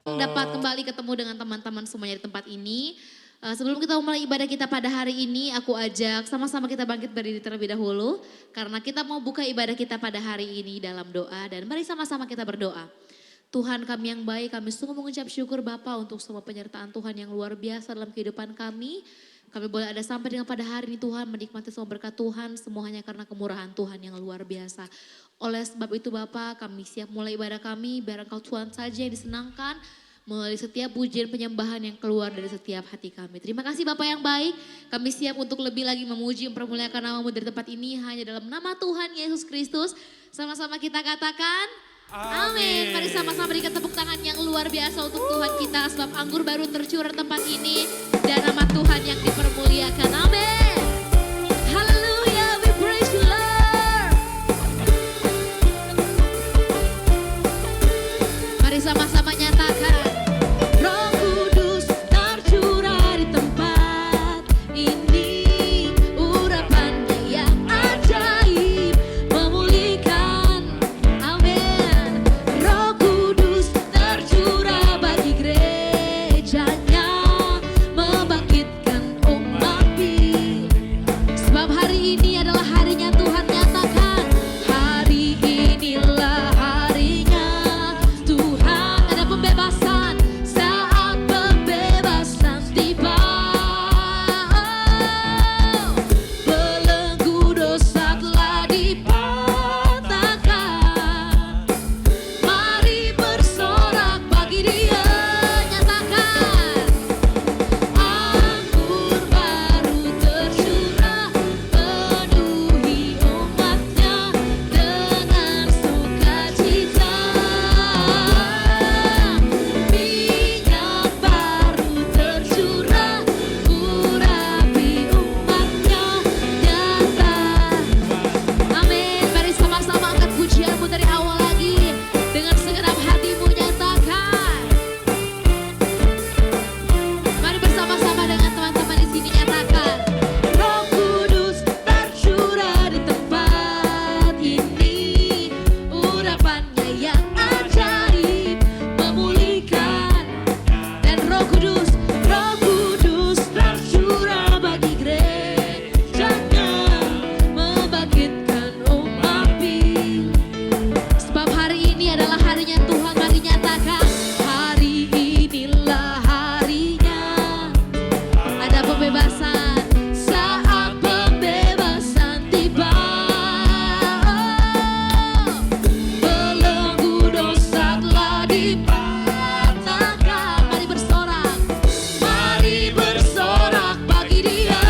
Dapat kembali ketemu dengan teman-teman semuanya di tempat ini. Sebelum kita mulai ibadah kita pada hari ini, aku ajak sama-sama kita bangkit berdiri terlebih dahulu. Karena kita mau buka ibadah kita pada hari ini dalam doa. Dan mari sama-sama kita berdoa. Tuhan kami yang baik, kami sungguh mengucap syukur Bapa untuk semua penyertaan Tuhan yang luar biasa dalam kehidupan kami. Kami boleh ada sampai dengan pada hari ini Tuhan, menikmati semua berkat Tuhan, semuanya karena kemurahan Tuhan yang luar biasa. Oleh sebab itu Bapa, kami siap mulai ibadah kami, biar Engkau Tuhan saja yang disenangkan, melalui setiap pujian penyembahan yang keluar dari setiap hati kami. Terima kasih Bapak yang baik, kami siap untuk lebih lagi memuji, mempermuliakan nama-Mu dari tempat ini hanya dalam nama Tuhan Yesus Kristus. Sama-sama kita katakan, amin. Mari sama-sama berikan tepuk tangan yang luar biasa untuk Tuhan kita, sebab anggur baru tercurah tempat ini dan nama Tuhan yang dipermuliakan. Amin. Haleluya, we praise you Lord. Mari sama-sama nyatakan. Roh Kudus tercurah di tempat ini, urapannya yang ajaib memulihkan. Amin. Roh Kudus tercurah bagi gerejanya, membangkitkan umat-Nya. Sebab hari ini adalah harinya Tuhan, nyatakan hari inilah harinya Tuhan. Ada pembebasan saat pembebasan tiba. Belenggu dosa telah dipatahkan. Mari bersorak bagi Dia, nyatakan anggur baru tercurah, penuhi umat-Nya dengan sukacita. Minyak baru tercurah, urapi umat-Nya nyata. Amin. Mari sama-sama angkat pujianmu dari awal lagi, dengan segenap hatimu nyatakan. Mari bersama-sama dengan teman-teman di sini nyatakan. Roh Kudus tercurah di tempat ini, urapannya yang ajaib memulihkan. Dan Roh Kudus tercurah bagi gerejanya, membangkitkan umat-Nya. Sebab hari ini adalah harinya Tuhan, mari nyatakan hari inilah harinya. Ada pembebasan saat pembebasan tiba. Belenggu dosa telah dipatahkan. Mari bersorak, mari bersorak bagi Dia.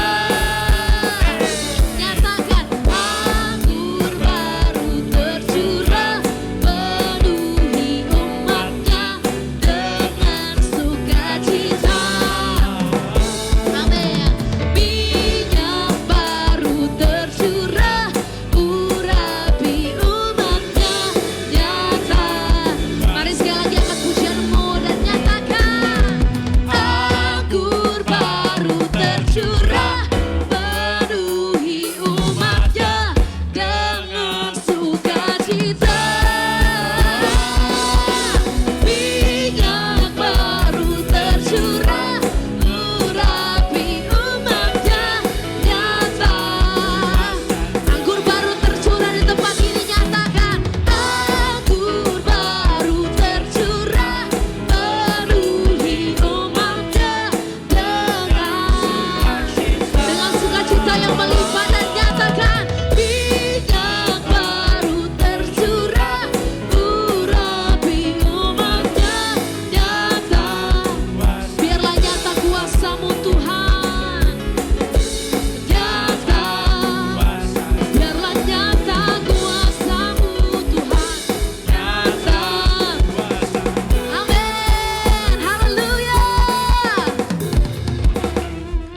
Nyatakan anggur baru tercurah, penuhi umat-Nya dengan sukacita. Amin. Minyak baru tercurah, urapi umat-Nya nyata. Mari sekali lagi angkat pujianmu dan nyatakan anggur baru tercurah, penuhi umat-Nya dengan sukacita. Minyak baru tercurah, urapi umat-Nya nyata. Anggur baru tercurah di tempat ini, nyatakan anggur baru tercurah, penuhi umat-Nya dengan sukacita yang melimpah. Dan nyatakan minyak baru tercurah, urapi umat-Nya nyata. Biarlah nyata kuasa-Mu Tuhan, nyata. Biarlah nyata kuasa-Mu Tuhan, nyata. Amin. Haleluya.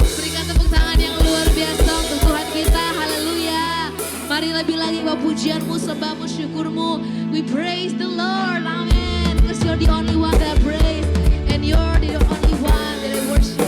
Berikan tepuk tangan yang luar biasa untuk Tuhan kita. Haleluya. Mari lebih lagi bawa pujianmu, sembahmu, syukurmu. We praise the Lord. Amen. Because you're the only one that I praise, and you're the only one that I worship.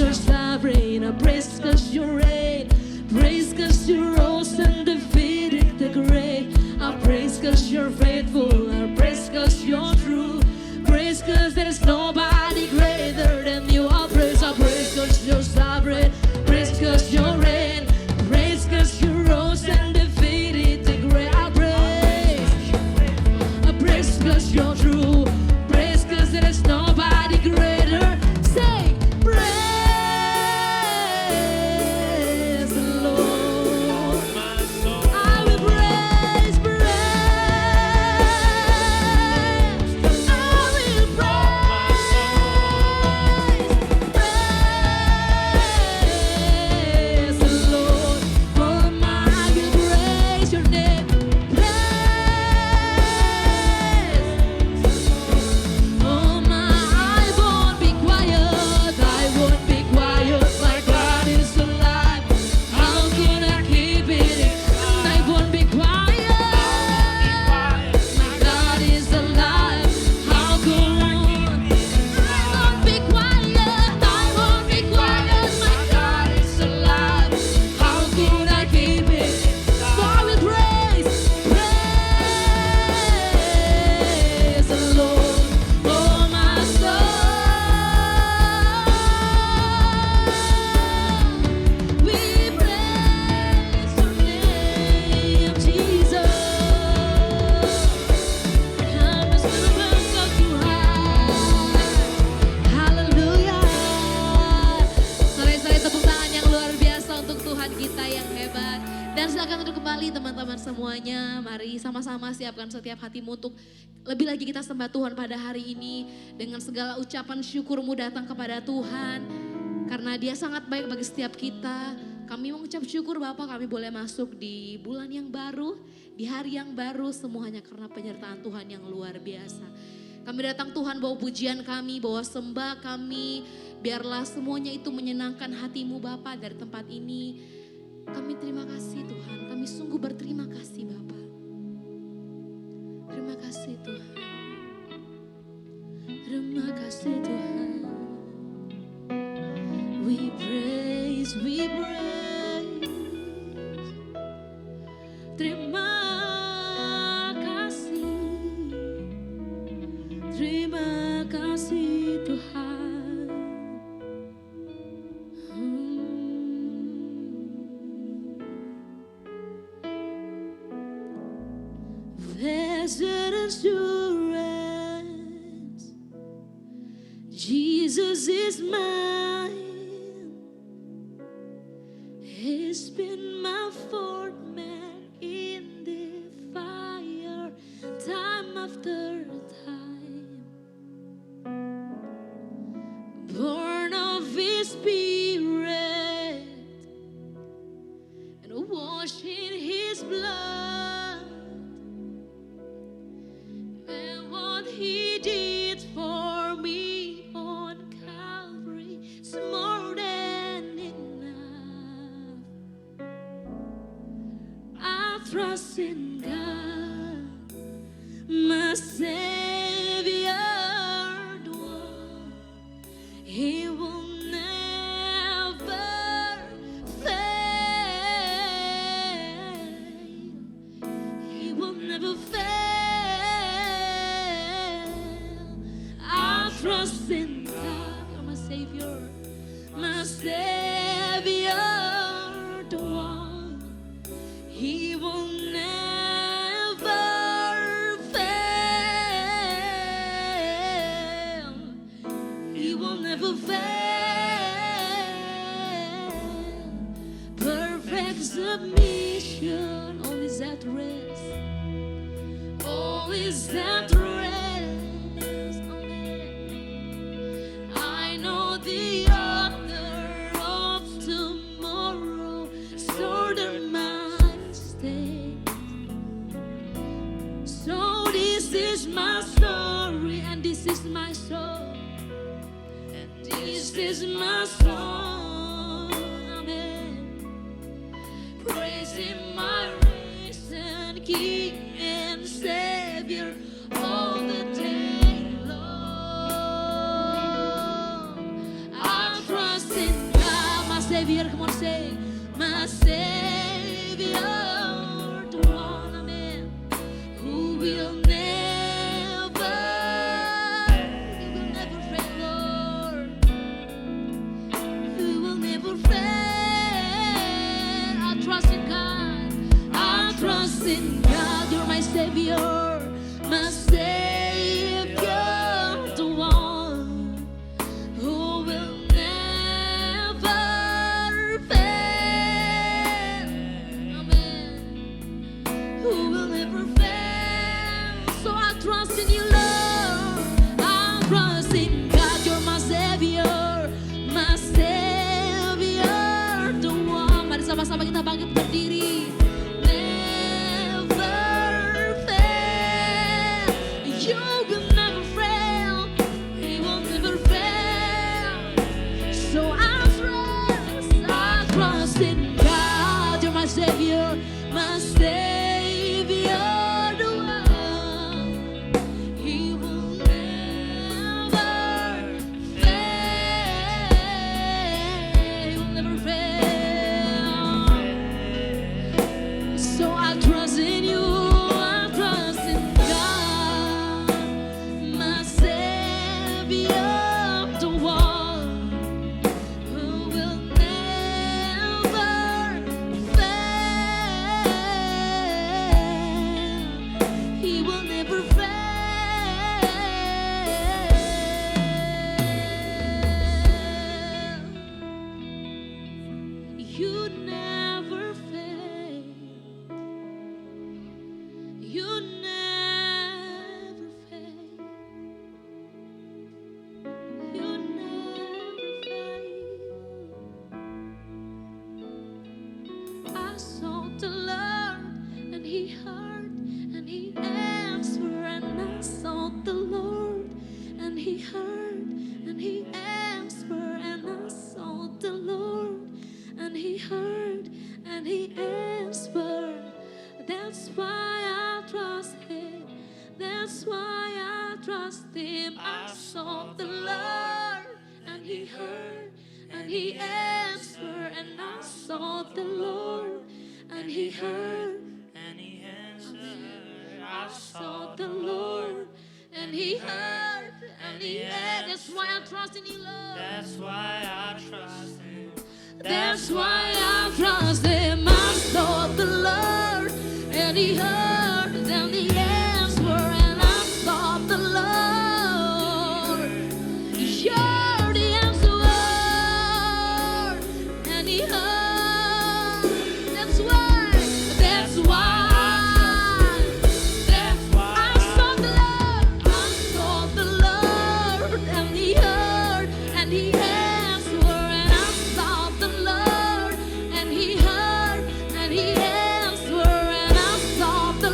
you're sovereign. I praise cause you reign. Praise cause you rose and defeated the grave. I praise cause you're faithful. I praise cause you're true. Praise cause there's nobody greater than you. I praise cause you're sovereign. Praise cause you reign. Praise cause you rose and defeated the grave. I praise cause you're true. Praise cause there's nobody greater. Say, praise the Lord. I will praise, I will praise the Lord. Oh my, I will praise your name. Oh my, I won't be quiet. I won't be quiet. My God is alive. How could I keep it? I won't be quiet. My God is alive. How could I won't be quiet? I won't be quiet. My God is alive. How could I keep it? So I will praise the Lord. Oh my soul, we praise your name, Jesus. Come as we worship you high. Hallelujah. Sore-sore tepuk tangan yang luar biasa untuk Tuhan kita yang hebat. Dan silakan duduk kembali teman-teman semuanya. Mari sama-sama siapkan setiap hatimu untuk lebih lagi kita sembah Tuhan pada hari ini. Dengan segala ucapan syukurmu datang kepada Tuhan. Karena Dia sangat baik bagi setiap kita. Kami mengucap syukur Bapak, kami boleh masuk di bulan yang baru, di hari yang baru, semua hanya karena penyertaan Tuhan yang luar biasa. Kami datang Tuhan bawa pujian kami, bawa sembah kami, biarlah semuanya itu menyenangkan hatimu Bapak dari tempat ini. Kami terima kasih Tuhan, kami sungguh berterima kasih Bapak. Terima kasih Tuhan. Terima kasih Tuhan. We praise, we praise. Terima kasih Tuhan. Blessed assurance, Jesus is mine. He's been my fourth man in the fire, time after time. Born of His Spirit and washed in His blood. And what He did for me on Calvary is more than enough. I trust in God, my Savior, the one. He will never fail. He will never fail. I trust in God, you're my Savior, the one. He will never fail. He will never fail. Perfect submission, all is at rest. All is at rest. Amen. I know the author of tomorrow stored in my state. So this is my story and this is my song. This is my song, amen. Praising my risen King and Savior all the day long. I trust in Savior, come on, say, my Savior, the one, amen, who will never fail, Lord, who will never fail. I trust in God, I trust in God, you're my Savior, my Savior, the one who will never fail, amen, who will never fail. So I trust in you, Lord, I trust in God, you're my Savior, the one. Mari sama-sama kita bangkit berdiri. Never fail, you will never fail, he will never fail. So I trust in God, you're my Savior, the one. He will never fail, he will never fail. So I trust in you, I trust in God, my Savior, the one who will never fail. He will never fail. You never fail. You never fail. You never fail. I sought the Lord and he heard and he answered, and I sought the Lord and he heard and he answered, and I sought the Lord and he heard and he answered. That's why I trust him. That's why I trust him. I sought the Lord and he heard and he answered, and I sought the Lord and he heard And he answered, I sought the Lord and he heard and he answered. That's why I trust in you, Lord. That's why I trust him. That's why I trust him. I sought the Lord and he heard and he answered, and I sought the Lord. You're the answer, and he heard. That's why I sought the Lord. I sought the Lord and he heard and he answered, and I sought the Lord and he heard and he answered, and I sought the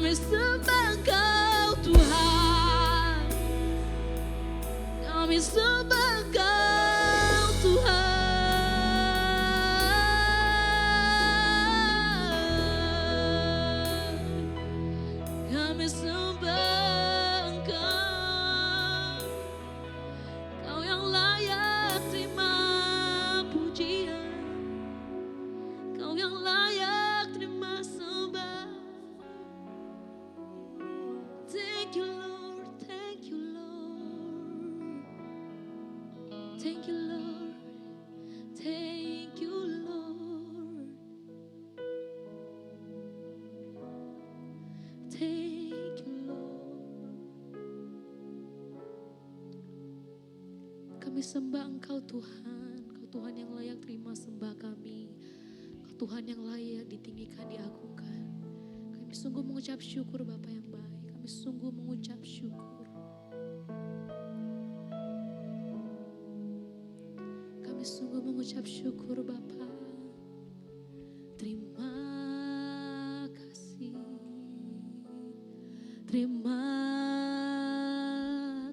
Kami sembah Engkau Tuhan. Kami sembah Engkau Tuhan. Kami sembah Engkau. Kau yang layak terima pujian. Kau yang layak terima sembah. Thank you Lord, thank you Lord. Thank you Lord, thank you Lord. Thank you Lord. Kami sembah Engkau Tuhan. Engkau Tuhan yang layak terima sembah kami. Engkau Tuhan yang layak ditinggikan, diagungkan. Kami sungguh mengucap syukur Bapa yang baik. Kami sungguh mengucap syukur. Kami sungguh mengucap syukur Bapa. Terima kasih. Terima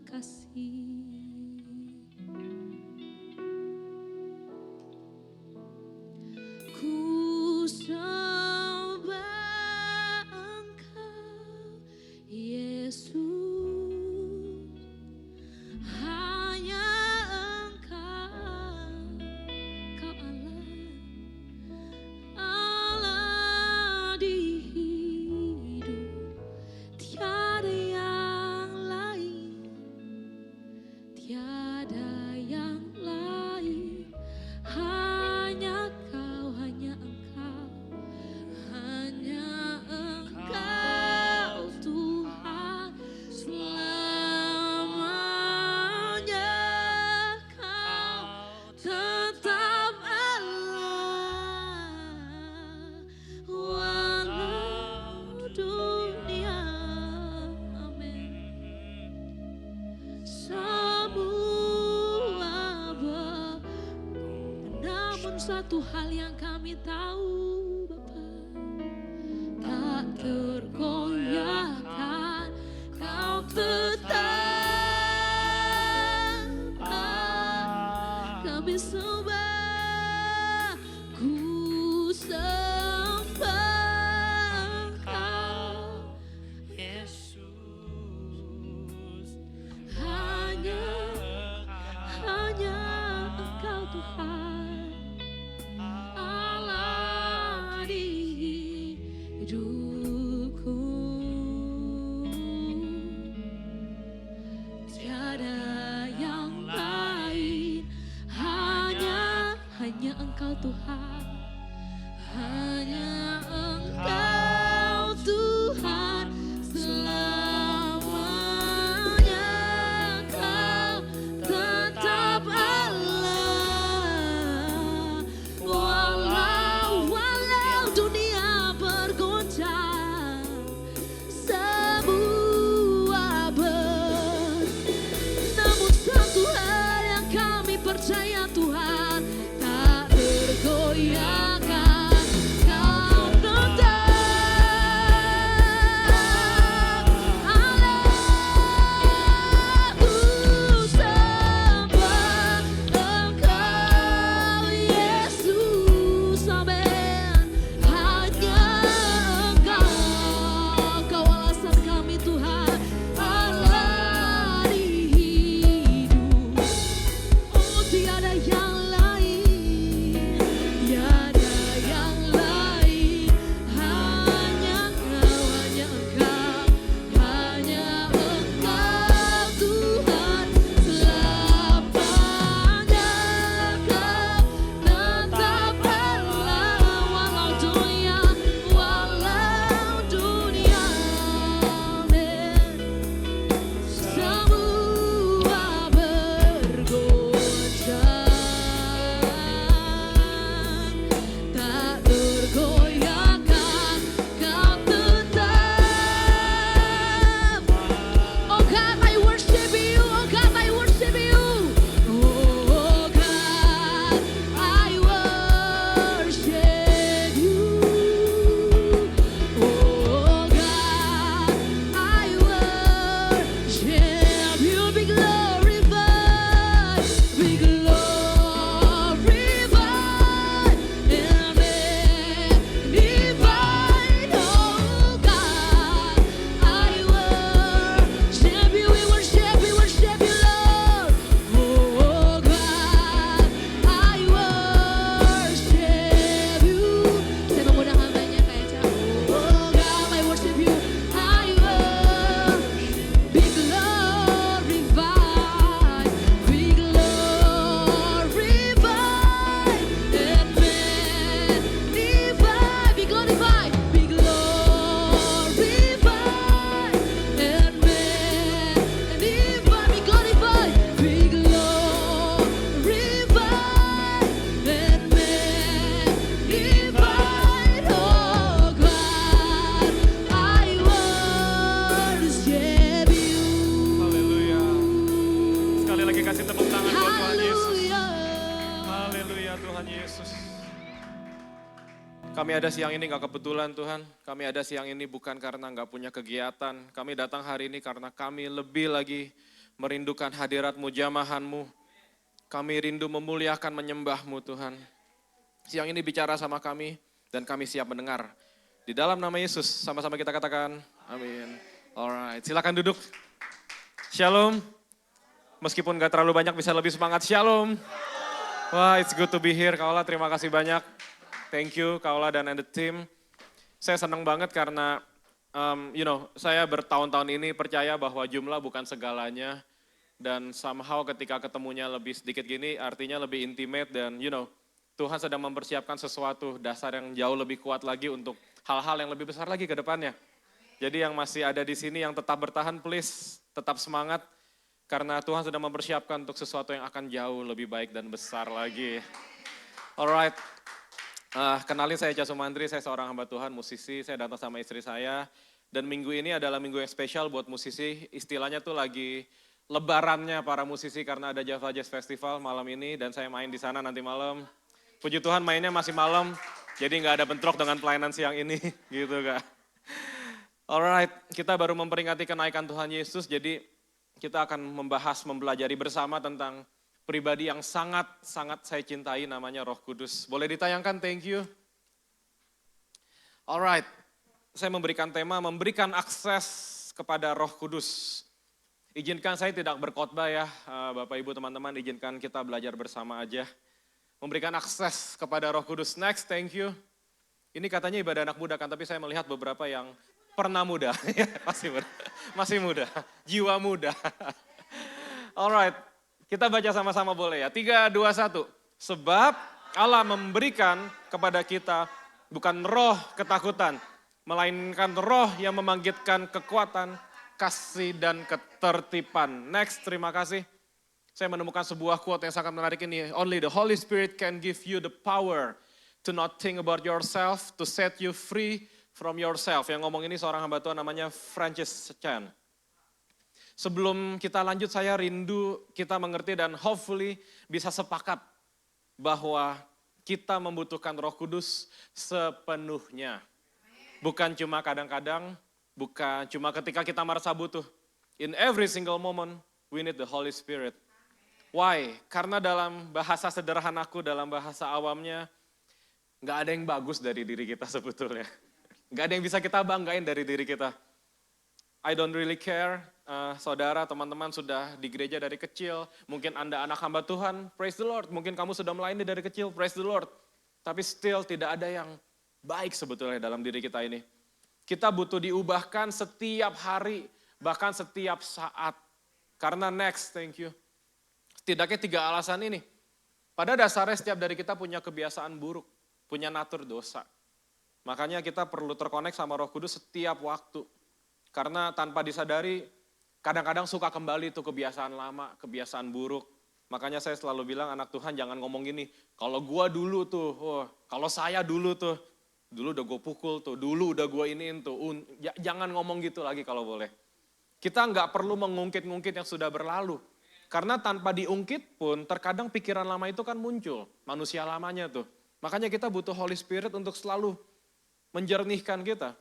kasih. Ku sembah Engkau Yesus, hanya Engkau, Kau Allah di hidup, tiada yang lain, tiada yang lain, hanya Kau, hanya Engkau, hanya Engkau Tuhan selamanya. Kau tetap Allah walau dunia, amin. Semua namun satu hal yang kami tahu Bapa, tak tergoyahkan, Kau tetap. Kami sembah, ku sembah Engkau, Yesus, hanya Engkau Tuhan, Allah Kami ada siang ini gak kebetulan Tuhan, kami ada siang ini bukan karena gak punya kegiatan, kami datang hari ini karena kami lebih lagi merindukan hadirat-Mu, jamahan-Mu. Kami rindu memuliakan, menyembah-Mu Tuhan. Siang ini bicara sama kami dan kami siap mendengar. Di dalam nama Yesus, sama-sama kita katakan, amin. Alright, silakan duduk. Shalom. Meskipun gak terlalu banyak bisa lebih semangat, shalom. Wah, it's good to be here, Kaula, terima kasih banyak. Thank you, Kaula dan the team. Saya senang banget karena, saya bertahun-tahun ini percaya bahwa jumlah bukan segalanya. Dan somehow ketika ketemunya lebih sedikit gini, artinya lebih intimate dan Tuhan sedang mempersiapkan sesuatu dasar yang jauh lebih kuat lagi untuk hal-hal yang lebih besar lagi ke depannya. Jadi yang masih ada di sini yang tetap bertahan, please tetap semangat. Karena Tuhan sedang mempersiapkan untuk sesuatu yang akan jauh lebih baik dan besar lagi. Alright. Kenalin saya Casu Mandri, saya seorang hamba Tuhan, musisi, saya datang sama istri saya. Dan minggu ini adalah minggu yang spesial buat musisi, istilahnya tuh lagi lebarannya para musisi karena ada Java Jazz Festival malam ini dan saya main di sana nanti malam. Puji Tuhan mainnya masih malam, jadi nggak ada bentrok dengan pelayanan siang ini, gitu Kak. Alright, kita baru memperingati kenaikan Tuhan Yesus, jadi kita akan mempelajari bersama tentang pribadi yang sangat-sangat saya cintai namanya Roh Kudus. Boleh ditayangkan, thank you. Alright, saya memberikan tema, memberikan akses kepada Roh Kudus. Izinkan saya tidak berkhotbah ya, Bapak Ibu teman-teman, izinkan kita belajar bersama aja. Memberikan akses kepada Roh Kudus. Next, thank you. Ini katanya ibadah anak muda kan, tapi saya melihat beberapa yang pernah muda, masih muda, jiwa muda. Alright. Kita baca sama-sama boleh ya. 3, 2, 1. Sebab Allah memberikan kepada kita bukan roh ketakutan, melainkan roh yang membangkitkan kekuatan, kasih dan ketertiban. Next, terima kasih. Saya menemukan sebuah quote yang sangat menarik ini. Only the Holy Spirit can give you the power to not think about yourself, to set you free from yourself. Yang ngomong ini seorang hamba Tuhan namanya Francis Chan. Sebelum kita lanjut, saya rindu kita mengerti dan hopefully bisa sepakat bahwa kita membutuhkan Roh Kudus sepenuhnya. Bukan cuma kadang-kadang, bukan cuma ketika kita merasa butuh. In every single moment, we need the Holy Spirit. Why? Karena dalam bahasa sederhanaku, dalam bahasa awamnya, gak ada yang bagus dari diri kita sebetulnya. Gak ada yang bisa kita banggain dari diri kita. I don't really care, saudara, teman-teman sudah di gereja dari kecil, mungkin Anda anak hamba Tuhan, praise the Lord, mungkin kamu sudah melayani dari kecil, praise the Lord. Tapi still tidak ada yang baik sebetulnya dalam diri kita ini. Kita butuh diubahkan setiap hari, bahkan setiap saat. Karena next, thank you. Setidaknya 3 alasan ini. Pada dasarnya setiap dari kita punya kebiasaan buruk, punya natur dosa. Makanya kita perlu terkonek sama Roh Kudus setiap waktu. Karena tanpa disadari, kadang-kadang suka kembali tuh kebiasaan lama, kebiasaan buruk. Makanya saya selalu bilang anak Tuhan jangan ngomong gini, kalau gua dulu tuh, kalau saya dulu tuh, dulu udah gue pukul tuh, dulu udah gue iniin tuh. Jangan ngomong gitu lagi kalau boleh. Kita nggak perlu mengungkit-ungkit yang sudah berlalu. Karena tanpa diungkit pun, terkadang pikiran lama itu kan muncul, manusia lamanya tuh. Makanya kita butuh Holy Spirit untuk selalu menjernihkan kita.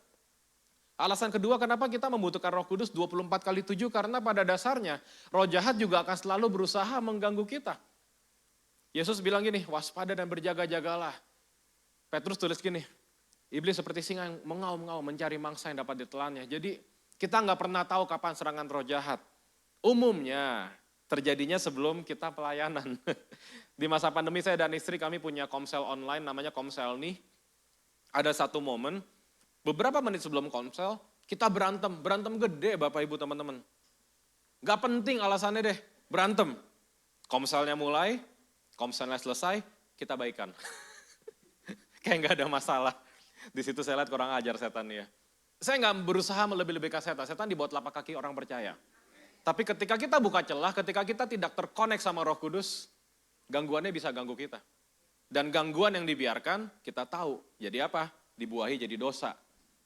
Alasan kedua kenapa kita membutuhkan Roh Kudus 24x7 karena pada dasarnya roh jahat juga akan selalu berusaha mengganggu kita. Yesus bilang gini, waspada dan berjaga-jagalah. Petrus tulis gini, iblis seperti singa yang mengaum-ngaum mencari mangsa yang dapat ditelannya. Jadi kita nggak pernah tahu kapan serangan roh jahat. Umumnya terjadinya sebelum kita pelayanan. Di masa pandemi saya dan istri kami punya komsel online namanya Komselni. Ada satu momen, beberapa menit sebelum komsel, kita berantem gede Bapak Ibu teman-teman. Gak penting alasannya deh, berantem. Komselnya mulai, komselnya selesai, kita baikan. Kayak gak ada masalah. Di situ saya lihat kurang ajar setan ya. Saya gak berusaha melebih-lebihkan setan di bawah telapak kaki orang percaya. Tapi ketika kita buka celah, ketika kita tidak terkonek sama Roh Kudus, gangguannya bisa ganggu kita. Dan gangguan yang dibiarkan, kita tahu. Jadi apa? Dibuahi jadi dosa.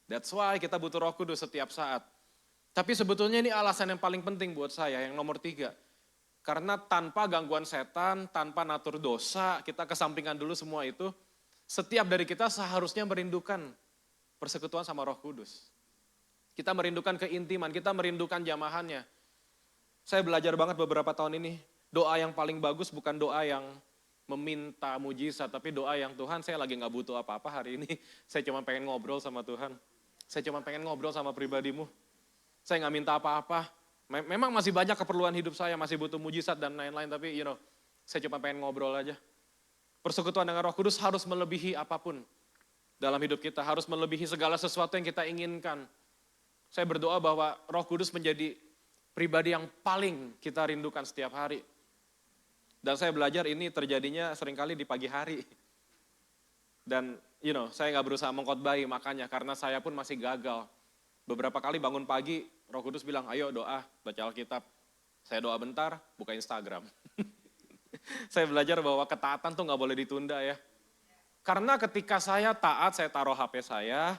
That's why kita butuh Roh Kudus setiap saat. Tapi sebetulnya ini alasan yang paling penting buat saya, yang nomor 3. Karena tanpa gangguan setan, tanpa natur dosa, kita kesampingkan dulu semua itu. Setiap dari kita seharusnya merindukan persekutuan sama Roh Kudus. Kita merindukan keintiman, kita merindukan jamahannya. Saya belajar banget beberapa tahun ini, doa yang paling bagus bukan doa yang meminta mujizat, tapi doa yang Tuhan saya lagi gak butuh apa-apa hari ini. Saya cuma pengen ngobrol sama Tuhan. Saya cuma pengen ngobrol sama pribadimu. Saya gak minta apa-apa. Memang masih banyak keperluan hidup saya, masih butuh mujizat dan lain-lain, tapi saya cuma pengen ngobrol aja. Persekutuan dengan Roh Kudus harus melebihi apapun dalam hidup kita, harus melebihi segala sesuatu yang kita inginkan. Saya berdoa bahwa Roh Kudus menjadi pribadi yang paling kita rindukan setiap hari. Dan saya belajar ini terjadinya seringkali di pagi hari. Dan saya nggak berusaha mengkhotbahi makanya, karena saya pun masih gagal. Beberapa kali bangun pagi, Roh Kudus bilang, ayo doa, baca Alkitab. Saya doa bentar, buka Instagram. Saya belajar bahwa ketaatan tuh nggak boleh ditunda ya. Karena ketika saya taat, saya taruh HP saya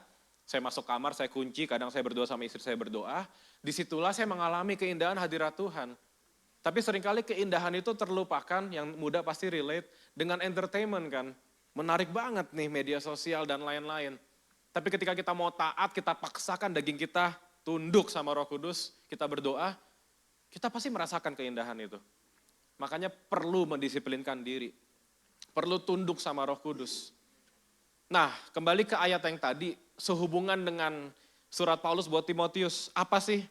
masuk kamar, saya kunci, kadang saya berdoa sama istri saya berdoa, disitulah saya mengalami keindahan hadirat Tuhan. Tapi seringkali keindahan itu terlupakan, yang muda pasti relate, dengan entertainment kan. Menarik banget nih media sosial dan lain-lain. Tapi ketika kita mau taat, kita paksakan daging kita tunduk sama Roh Kudus, kita berdoa, kita pasti merasakan keindahan itu. Makanya perlu mendisiplinkan diri, perlu tunduk sama Roh Kudus. Nah, kembali ke ayat yang tadi, sehubungan dengan surat Paulus buat Timotius, apa sih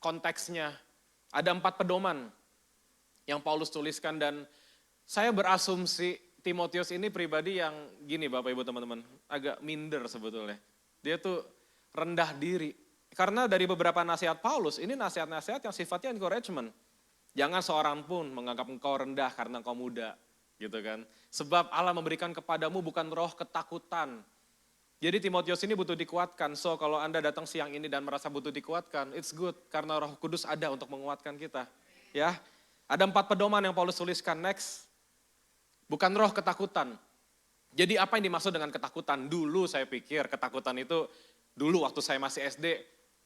konteksnya? Ada 4 pedoman yang Paulus tuliskan, dan saya berasumsi Timotius ini pribadi yang gini Bapak Ibu teman-teman, agak minder sebetulnya. Dia tuh rendah diri. Karena dari beberapa nasihat Paulus, ini nasihat-nasihat yang sifatnya encouragement. Jangan seorang pun menganggap engkau rendah karena engkau muda, gitu kan. Sebab Allah memberikan kepadamu bukan roh ketakutan. Jadi Timotius ini butuh dikuatkan. So kalau Anda datang siang ini dan merasa butuh dikuatkan, it's good karena Roh Kudus ada untuk menguatkan kita. Ya, ada 4 pedoman yang Paulus tuliskan. Next, bukan roh ketakutan. Jadi apa yang dimaksud dengan ketakutan? Dulu saya pikir ketakutan itu, dulu waktu saya masih SD,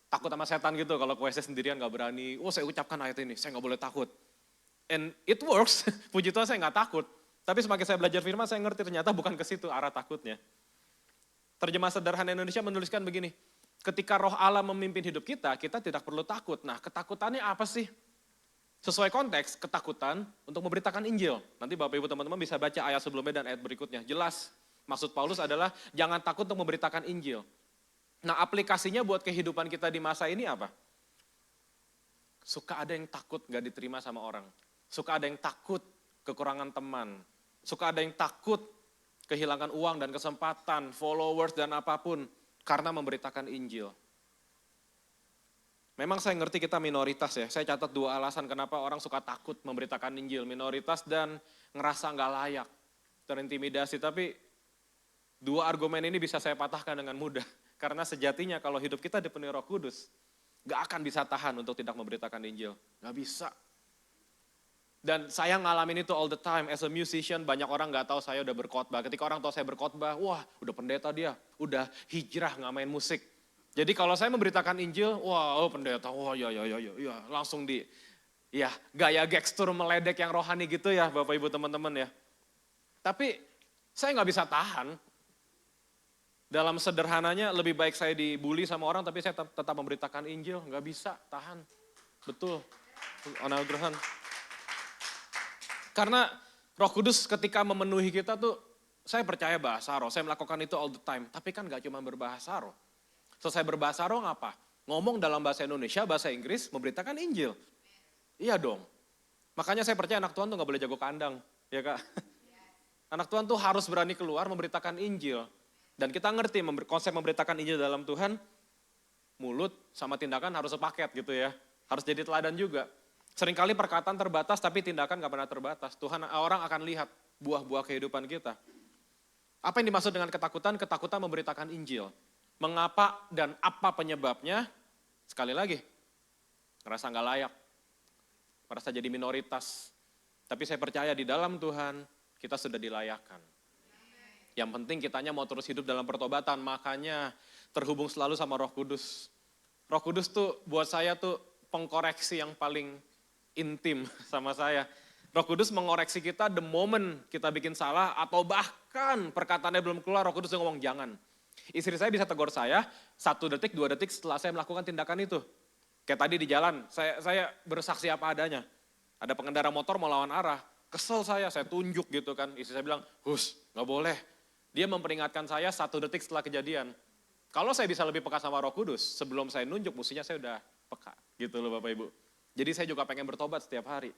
takut sama setan gitu. Kalau ke WC sendirian gak berani, saya ucapkan ayat ini, saya gak boleh takut. And it works, puji Tuhan saya gak takut. Tapi semakin saya belajar firman, saya ngerti ternyata bukan ke situ arah takutnya. Terjemah sederhana Indonesia menuliskan begini, ketika roh Allah memimpin hidup kita, kita tidak perlu takut. Nah, ketakutannya apa sih? Sesuai konteks, ketakutan untuk memberitakan Injil. Nanti Bapak Ibu teman-teman bisa baca ayat sebelumnya dan ayat berikutnya. Jelas, maksud Paulus adalah jangan takut untuk memberitakan Injil. Nah, aplikasinya buat kehidupan kita di masa ini apa? Suka ada yang takut gak diterima sama orang. Suka ada yang takut kekurangan teman. Suka ada yang takut kehilangan uang dan kesempatan, followers dan apapun, karena memberitakan Injil. Memang saya ngerti kita minoritas ya, saya catat 2 alasan kenapa orang suka takut memberitakan Injil. Minoritas dan ngerasa gak layak, terintimidasi. Tapi 2 argumen ini bisa saya patahkan dengan mudah. Karena sejatinya kalau hidup kita dipenuhi Roh Kudus, gak akan bisa tahan untuk tidak memberitakan Injil. Gak bisa. Dan saya ngalamin itu all the time, as a musician banyak orang gak tahu saya udah berkhotbah. Ketika orang tahu saya berkhotbah, wah udah pendeta dia, udah hijrah gak main musik. Jadi kalau saya memberitakan Injil, wah pendeta, wah ya, langsung gaya gestur meledek yang rohani gitu ya Bapak Ibu teman-teman ya. Tapi saya gak bisa tahan. Dalam sederhananya lebih baik saya dibully sama orang tapi saya tetap memberitakan Injil, gak bisa tahan. Betul, anugerah. Karena Roh Kudus ketika memenuhi kita tuh, saya percaya bahasa roh, saya melakukan itu all the time. Tapi kan gak cuma berbahasa roh. Selesai berbahasa roh ngapa? Ngomong dalam bahasa Indonesia, bahasa Inggris, memberitakan Injil. Iya dong. Makanya saya percaya anak Tuhan tuh gak boleh jago kandang. Ya Kak? Anak Tuhan tuh harus berani keluar memberitakan Injil. Dan kita ngerti konsep memberitakan Injil dalam Tuhan, mulut sama tindakan harus sepaket gitu ya. Harus jadi teladan juga. Seringkali perkataan terbatas tapi tindakan gak pernah terbatas. Orang akan lihat buah-buah kehidupan kita. Apa yang dimaksud dengan ketakutan? Ketakutan memberitakan Injil. Mengapa dan apa penyebabnya? Sekali lagi, ngerasa gak layak. Merasa jadi minoritas. Tapi saya percaya di dalam Tuhan kita sudah dilayakkan. Yang penting kitanya mau terus hidup dalam pertobatan. Makanya terhubung selalu sama Roh Kudus. Roh Kudus tuh buat saya tuh pengkoreksi yang paling intim sama saya. Roh Kudus mengoreksi kita the moment kita bikin salah atau bahkan perkataannya belum keluar, Roh Kudus ngomong jangan. Istri saya bisa tegur saya 1 detik, 2 detik setelah saya melakukan tindakan itu. Kayak tadi di jalan, saya bersaksi apa adanya. Ada pengendara motor mau lawan arah, kesel saya tunjuk gitu kan. Istri saya bilang, hus, gak boleh. Dia memperingatkan saya 1 detik setelah kejadian. Kalau saya bisa lebih peka sama Roh Kudus, sebelum saya nunjuk, mestinya saya udah peka. Gitu loh Bapak Ibu. Jadi saya juga pengen bertobat setiap hari.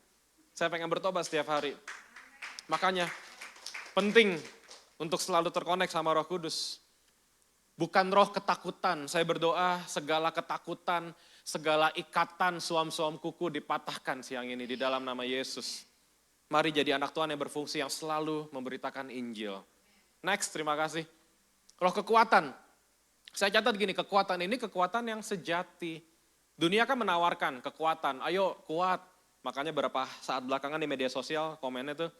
Saya pengen bertobat setiap hari. Makanya penting untuk selalu terkonek sama Roh Kudus. Bukan roh ketakutan, saya berdoa segala ketakutan, segala ikatan suam-suam kuku dipatahkan siang ini di dalam nama Yesus. Mari jadi anak Tuhan yang berfungsi, yang selalu memberitakan Injil. Next, terima kasih. Roh kekuatan. Saya catat gini, kekuatan ini kekuatan yang sejati. Dunia kan menawarkan kekuatan, ayo kuat. Makanya beberapa saat belakangan di media sosial komennya tuh,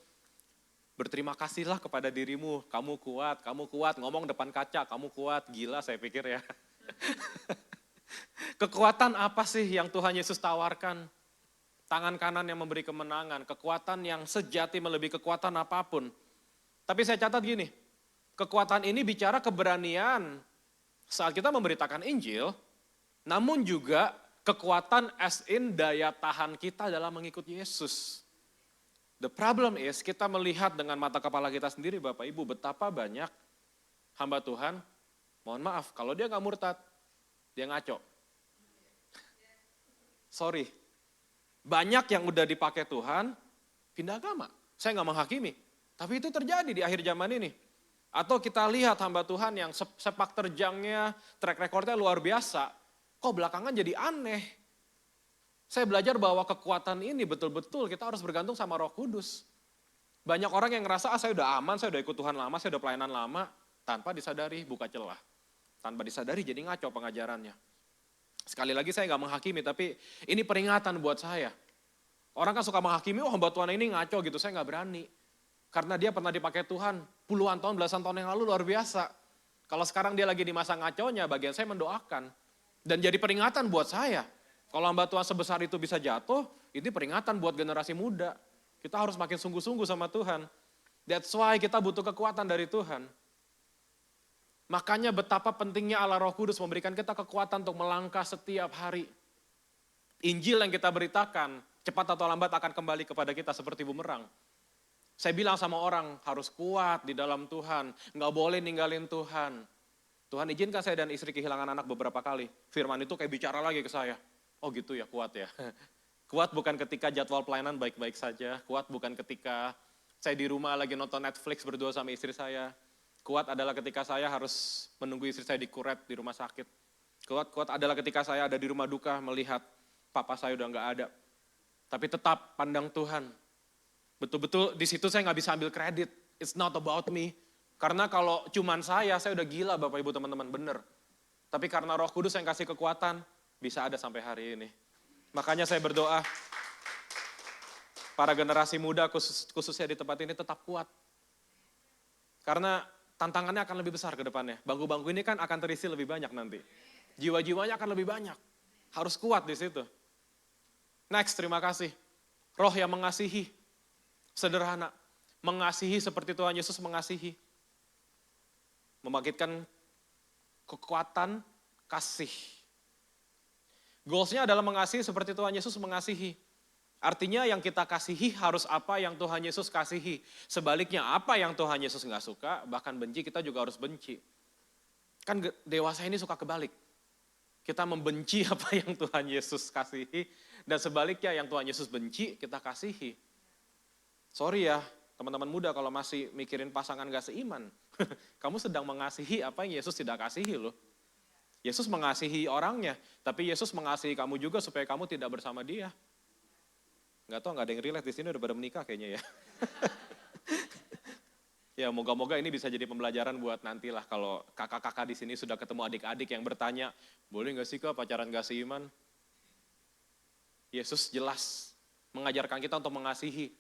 berterima kasihlah kepada dirimu, kamu kuat, ngomong depan kaca, kamu kuat, gila saya pikir ya. Kekuatan apa sih yang Tuhan Yesus tawarkan? Tangan kanan yang memberi kemenangan, kekuatan yang sejati melebihi kekuatan apapun. Tapi saya catat gini, kekuatan ini bicara keberanian saat kita memberitakan Injil, namun juga kekuatan as in daya tahan kita dalam mengikuti Yesus. The problem is kita melihat dengan mata kepala kita sendiri Bapak Ibu betapa banyak hamba Tuhan, mohon maaf kalau dia gak murtad, dia ngaco. Sorry, banyak yang udah dipakai Tuhan, pindah agama. Saya gak menghakimi, tapi itu terjadi di akhir zaman ini. Atau kita lihat hamba Tuhan yang sepak terjangnya, track recordnya luar biasa, kok belakangan jadi aneh. Saya belajar bahwa kekuatan ini betul-betul kita harus bergantung sama Roh Kudus. Banyak orang yang ngerasa, saya udah aman, saya udah ikut Tuhan lama, saya udah pelayanan lama, tanpa disadari buka celah. Tanpa disadari jadi ngaco pengajarannya. Sekali lagi saya gak menghakimi, tapi ini peringatan buat saya. Orang kan suka menghakimi, oh hamba Tuhan ini ngaco gitu, saya gak berani. Karena dia pernah dipakai Tuhan puluhan tahun, belasan tahun yang lalu luar biasa. Kalau sekarang dia lagi di masa ngaconya, bagian saya mendoakan. Dan jadi peringatan buat saya. Kalau hamba Tuhan sebesar itu bisa jatuh, ini peringatan buat generasi muda. Kita harus makin sungguh-sungguh sama Tuhan. That's why kita butuh kekuatan dari Tuhan. Makanya betapa pentingnya Allah Roh Kudus memberikan kita kekuatan untuk melangkah setiap hari. Injil yang kita beritakan, cepat atau lambat akan kembali kepada kita seperti bumerang. Saya bilang sama orang, harus kuat di dalam Tuhan, nggak boleh ninggalin Tuhan. Tuhan izinkan saya dan istri kehilangan anak beberapa kali. Firman itu kayak bicara lagi ke saya. Oh gitu ya, kuat ya. Kuat bukan ketika jadwal pelayanan baik-baik saja. Kuat bukan ketika saya di rumah lagi nonton Netflix berdua sama istri saya. Kuat adalah ketika saya harus menunggu istri saya dikuret di rumah sakit. Kuat adalah ketika saya ada di rumah duka melihat papa saya udah nggak ada. Tapi tetap pandang Tuhan. Betul-betul di situ saya nggak bisa ambil kredit. It's not about me. Karena kalau cuman saya udah gila Bapak Ibu teman-teman, bener. Tapi karena Roh Kudus yang kasih kekuatan, bisa ada sampai hari ini. Makanya saya berdoa, para generasi muda khususnya di tempat ini tetap kuat. Karena tantangannya akan lebih besar ke depannya. Bangku-bangku ini kan akan terisi lebih banyak nanti. Jiwa-jiwanya akan lebih banyak. Harus kuat di situ. Next, terima kasih. Roh yang mengasihi. Sederhana. Mengasihi seperti Tuhan Yesus mengasihi. Membangkitkan kekuatan kasih. Goalsnya adalah mengasihi seperti Tuhan Yesus mengasihi. Artinya yang kita kasihi harus apa yang Tuhan Yesus kasihi. Sebaliknya apa yang Tuhan Yesus nggak suka, bahkan benci kita juga harus benci. Kan dewasa ini suka kebalik. Kita membenci apa yang Tuhan Yesus kasihi, dan sebaliknya yang Tuhan Yesus benci kita kasihi. Sorry ya teman-teman muda kalau masih mikirin pasangan gak seiman. Kamu sedang mengasihi apa yang Yesus tidak kasihi loh. Yesus mengasihi orangnya, tapi Yesus mengasihi kamu juga supaya kamu tidak bersama dia. Nggak tahu, nggak ada yang relate di sini udah pada menikah kayaknya ya. Ya moga-moga ini bisa jadi pembelajaran buat nantilah kalau kakak-kakak di sini sudah ketemu adik-adik yang bertanya, boleh nggak sih kak pacaran gak seiman? Yesus jelas mengajarkan kita untuk mengasihi.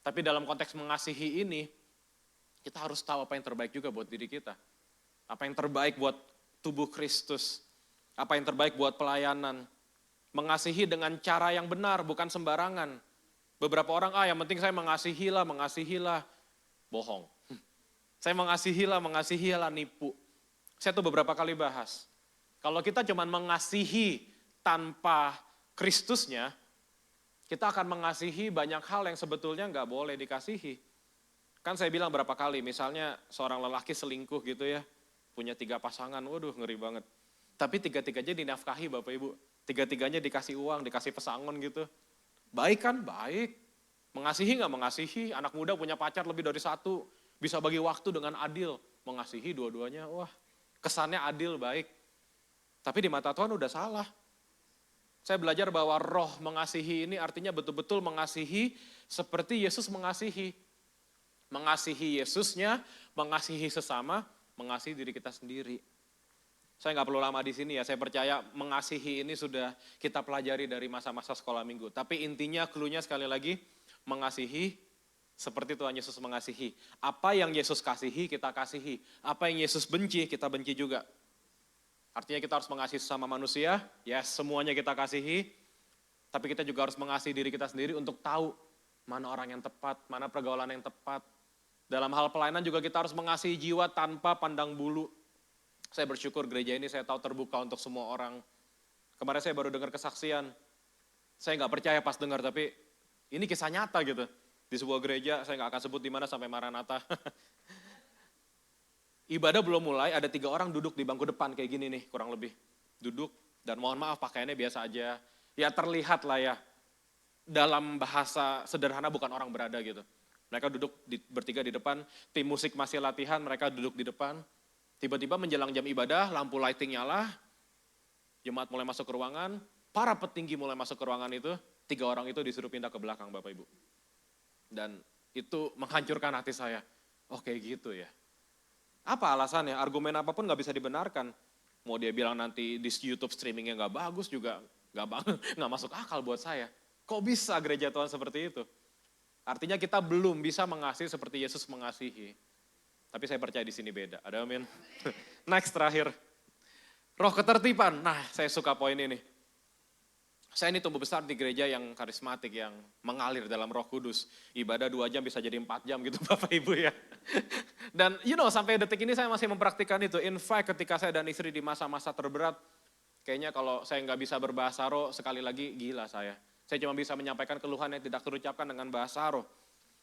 Tapi dalam konteks mengasihi ini, kita harus tahu apa yang terbaik juga buat diri kita. Apa yang terbaik buat tubuh Kristus. Apa yang terbaik buat pelayanan. Mengasihi dengan cara yang benar, bukan sembarangan. Beberapa orang, yang penting saya mengasihilah. Bohong. Saya mengasihilah, nipu. Saya tuh beberapa kali bahas. Kalau kita cuma mengasihi tanpa Kristusnya, kita akan mengasihi banyak hal yang sebetulnya nggak boleh dikasihi. Kan saya bilang berapa kali, misalnya seorang lelaki selingkuh gitu ya, punya 3 pasangan, waduh ngeri banget. Tapi 3-3-nya dinafkahi Bapak Ibu, 3-3-nya dikasih uang, dikasih pesangon gitu. Baik kan? Baik. Mengasihi nggak? Mengasihi. Anak muda punya pacar lebih dari 1, bisa bagi waktu dengan adil. Mengasihi dua-duanya, wah kesannya adil, baik. Tapi di mata Tuhan udah salah. Saya belajar bahwa roh mengasihi ini artinya betul-betul mengasihi seperti Yesus mengasihi. Mengasihi Yesusnya, mengasihi sesama, mengasihi diri kita sendiri. Saya nggak perlu lama di sini ya, saya percaya mengasihi ini sudah kita pelajari dari masa-masa sekolah minggu. Tapi intinya, clue-nya sekali lagi, mengasihi seperti Tuhan Yesus mengasihi. Apa yang Yesus kasihi, kita kasihi. Apa yang Yesus benci, kita benci juga. Artinya kita harus mengasihi sesama manusia, yes, semuanya kita kasihi. Tapi kita juga harus mengasihi diri kita sendiri untuk tahu mana orang yang tepat, mana pergaulan yang tepat. Dalam hal pelayanan juga kita harus mengasihi jiwa tanpa pandang bulu. Saya bersyukur gereja ini saya tahu terbuka untuk semua orang. Kemarin saya baru dengar kesaksian. Saya nggak percaya pas dengar, tapi ini kisah nyata gitu. Di sebuah gereja, saya nggak akan sebut di mana sampai Maranatha. Ibadah belum mulai, ada 3 orang duduk di bangku depan kayak gini nih, kurang lebih. Duduk, dan mohon maaf pakaiannya biasa aja. Ya terlihat lah ya, dalam bahasa sederhana bukan orang berada gitu. Mereka duduk bertiga di depan, tim musik masih latihan, mereka duduk di depan. Tiba-tiba menjelang jam ibadah, lampu lighting nyala, jemaat mulai masuk ke ruangan, para petinggi mulai masuk ke ruangan itu, 3 orang itu disuruh pindah ke belakang Bapak Ibu. Dan itu menghancurkan hati saya. Oh kayak gitu ya. Apa alasannya? Argumen apapun gak bisa dibenarkan. Mau dia bilang nanti di YouTube streamingnya gak bagus juga, gak masuk akal buat saya. Kok bisa gereja Tuhan seperti itu? Artinya kita belum bisa mengasihi seperti Yesus mengasihi. Tapi saya percaya di sini beda. Ada amin. Next terakhir. Roh ketertiban. Nah, saya suka poin ini. Saya ini tumbuh besar di gereja yang karismatik, yang mengalir dalam Roh Kudus. Ibadah 2 jam bisa jadi 4 jam gitu Bapak Ibu ya. Dan sampai detik ini saya masih mempraktikkan itu. In fact ketika saya dan istri di masa-masa terberat, kayaknya kalau saya nggak bisa berbahasa roh, sekali lagi gila saya. Saya cuma bisa menyampaikan keluhan yang tidak terucapkan dengan bahasa roh.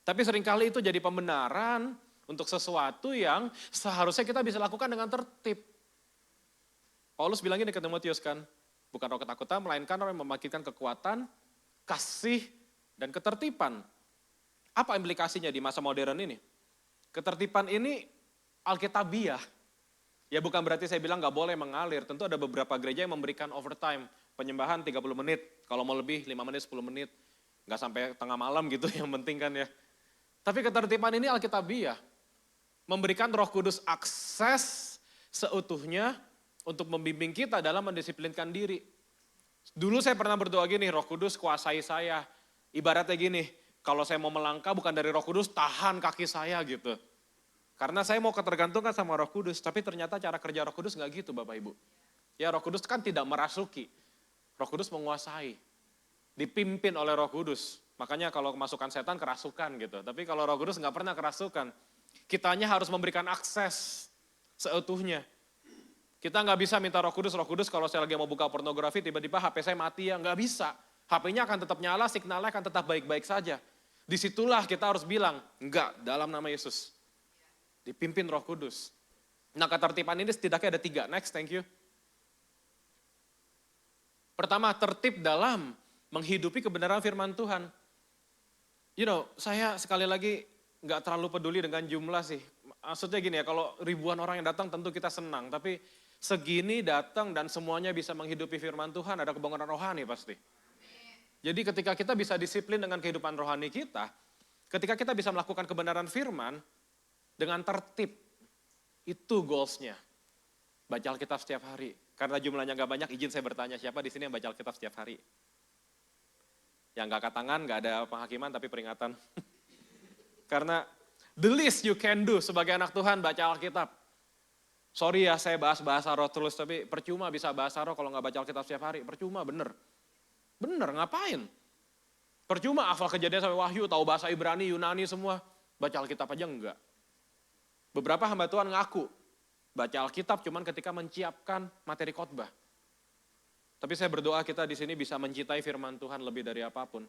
Tapi seringkali itu jadi pembenaran untuk sesuatu yang seharusnya kita bisa lakukan dengan tertib. Paulus bilang gini ke Timotius kan, bukan roh ketakutan, melainkan roh yang membangkitkan kekuatan, kasih, dan ketertiban. Apa implikasinya di masa modern ini? Ketertiban ini alkitabiah. Ya bukan berarti saya bilang gak boleh mengalir, tentu ada beberapa gereja yang memberikan overtime, penyembahan 30 menit, kalau mau lebih 5 menit, 10 menit, gak sampai tengah malam gitu yang penting kan ya. Tapi ketertiban ini alkitabiah, memberikan Roh Kudus akses seutuhnya untuk membimbing kita dalam mendisiplinkan diri. Dulu saya pernah berdoa gini, Roh Kudus kuasai saya. Ibaratnya gini, kalau saya mau melangkah bukan dari Roh Kudus, tahan kaki saya gitu. Karena saya mau ketergantungan sama Roh Kudus, tapi ternyata cara kerja Roh Kudus nggak gitu Bapak Ibu. Ya Roh Kudus kan tidak merasuki, Roh Kudus menguasai, dipimpin oleh Roh Kudus. Makanya kalau kemasukan setan kerasukan gitu, tapi kalau Roh Kudus nggak pernah kerasukan. Kitanya harus memberikan akses seutuhnya. Kita nggak bisa minta Roh Kudus kalau saya lagi mau buka pornografi, tiba-tiba HP saya mati ya, nggak bisa. HP-nya akan tetap nyala, signalnya akan tetap baik-baik saja. Disitulah kita harus bilang, enggak, dalam nama Yesus. Dipimpin Roh Kudus. Nah ketertiban ini setidaknya ada 3, next, thank you. Pertama, tertib dalam menghidupi kebenaran firman Tuhan. Saya sekali lagi nggak terlalu peduli dengan jumlah sih. Maksudnya gini ya, kalau ribuan orang yang datang tentu kita senang, tapi segini datang dan semuanya bisa menghidupi firman Tuhan, ada kebangunan rohani pasti. Jadi ketika kita bisa disiplin dengan kehidupan rohani kita, ketika kita bisa melakukan kebenaran firman dengan tertib, itu goalsnya. Baca Alkitab setiap hari. Karena jumlahnya nggak banyak, izin saya bertanya, siapa di sini yang baca Alkitab setiap hari? Yang nggak angkat tangan, nggak ada penghakiman tapi peringatan. Karena the least you can do sebagai anak Tuhan, baca Alkitab. Sorry ya saya bahas bahasa roh terus, tapi percuma bisa bahasa roh kalau nggak baca Alkitab setiap hari. Percuma, bener. Bener, ngapain? Percuma hafal Kejadian sampai Wahyu, tahu bahasa Ibrani, Yunani semua. Baca Alkitab aja enggak. Beberapa hamba Tuhan ngaku baca Alkitab cuman ketika menciapkan materi khotbah. Tapi saya berdoa kita di sini bisa mencintai firman Tuhan lebih dari apapun.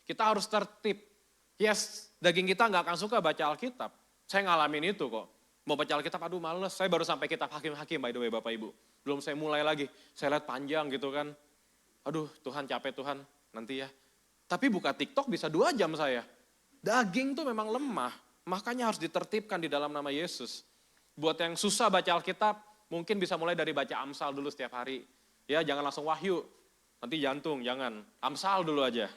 Kita harus tertib. Yes, daging kita nggak akan suka baca Alkitab. Saya ngalamin itu kok. Mau baca Alkitab, aduh males. Saya baru sampai kitab Hakim-Hakim by the way Bapak Ibu. Belum saya mulai lagi. Saya lihat panjang gitu kan. Aduh Tuhan capek Tuhan, nanti ya. Tapi buka TikTok bisa 2 jam saya. Daging tuh memang lemah. Makanya harus ditertibkan di dalam nama Yesus. Buat yang susah baca Alkitab, mungkin bisa mulai dari baca Amsal dulu setiap hari. Ya jangan langsung Wahyu, nanti jantung, jangan. Amsal dulu aja.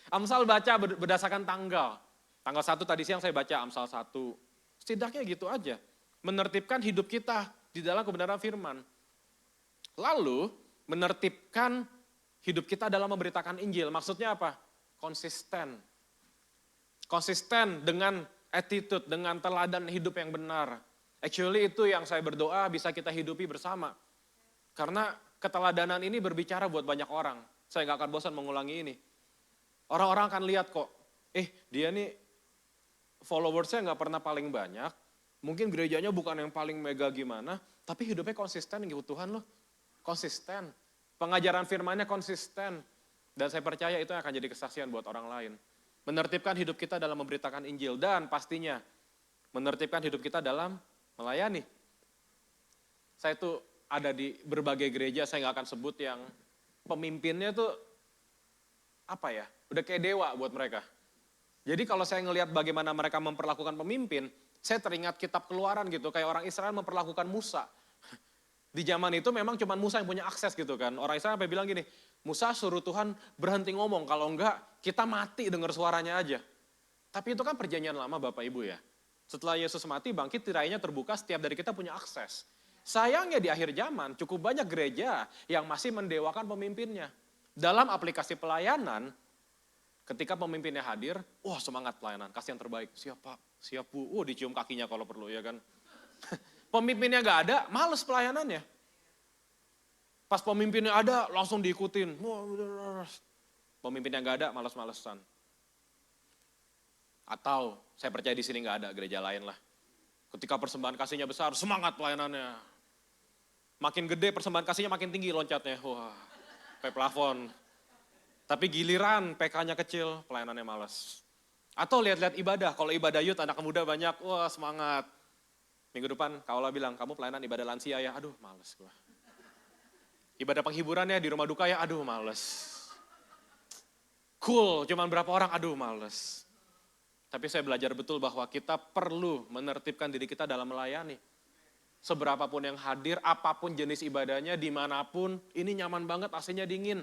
Amsal baca berdasarkan tanggal. Tanggal 1 tadi siang saya baca Amsal 1. Setidaknya gitu aja. Menertibkan hidup kita di dalam kebenaran firman. Lalu menertibkan hidup kita dalam memberitakan Injil. Maksudnya apa? Konsisten. Konsisten dengan attitude, dengan teladan hidup yang benar. Actually itu yang saya berdoa bisa kita hidupi bersama. Karena keteladanan ini berbicara buat banyak orang. Saya gak akan bosan mengulangi ini. Orang-orang akan lihat kok, dia nih followersnya gak pernah paling banyak. Mungkin gerejanya bukan yang paling mega gimana, tapi hidupnya konsisten ngikut Tuhan loh. Konsisten. Pengajaran firmannya konsisten. Dan saya percaya itu akan jadi kesaksian buat orang lain. Menertibkan hidup kita dalam memberitakan Injil. Dan pastinya menertibkan hidup kita dalam melayani. Saya tuh ada di berbagai gereja, saya gak akan sebut yang pemimpinnya tuh apa ya, udah kayak dewa buat mereka. Jadi kalau saya ngelihat bagaimana mereka memperlakukan pemimpin, saya teringat kitab Keluaran gitu, kayak orang Israel memperlakukan Musa. Di zaman itu memang cuma Musa yang punya akses gitu kan. Orang Israel sampai bilang gini, Musa suruh Tuhan berhenti ngomong, kalau enggak kita mati dengar suaranya aja. Tapi itu kan perjanjian lama Bapak Ibu ya. Setelah Yesus mati, bangkit, tirainya terbuka, setiap dari kita punya akses. Sayangnya di akhir zaman cukup banyak gereja yang masih mendewakan pemimpinnya. Dalam aplikasi pelayanan, ketika pemimpinnya hadir, wah semangat pelayanan, kasih yang terbaik. Siap Pak, siap Bu, dicium kakinya kalau perlu ya kan. Pemimpinnya gak ada, males pelayanannya. Pas pemimpinnya ada, langsung diikutin. Pemimpinnya gak ada, males-malesan. Atau saya percaya di sini gak ada gereja lain lah. Ketika persembahan kasihnya besar, semangat pelayanannya. Makin gede persembahan kasihnya makin tinggi loncatnya. Wah, kayak plafon. Tapi giliran PK-nya kecil, pelayanannya malas. Atau lihat-lihat ibadah, kalau ibadah youth anak muda banyak, wah semangat. Minggu depan Kaula bilang, kamu pelayanan ibadah lansia ya, aduh males gua. Ibadah penghiburannya di rumah duka ya, aduh males. Cool, cuman berapa orang, aduh males. Tapi saya belajar betul bahwa kita perlu menertibkan diri kita dalam melayani. Seberapapun yang hadir, apapun jenis ibadahnya, dimanapun, ini nyaman banget, AC-nya dingin.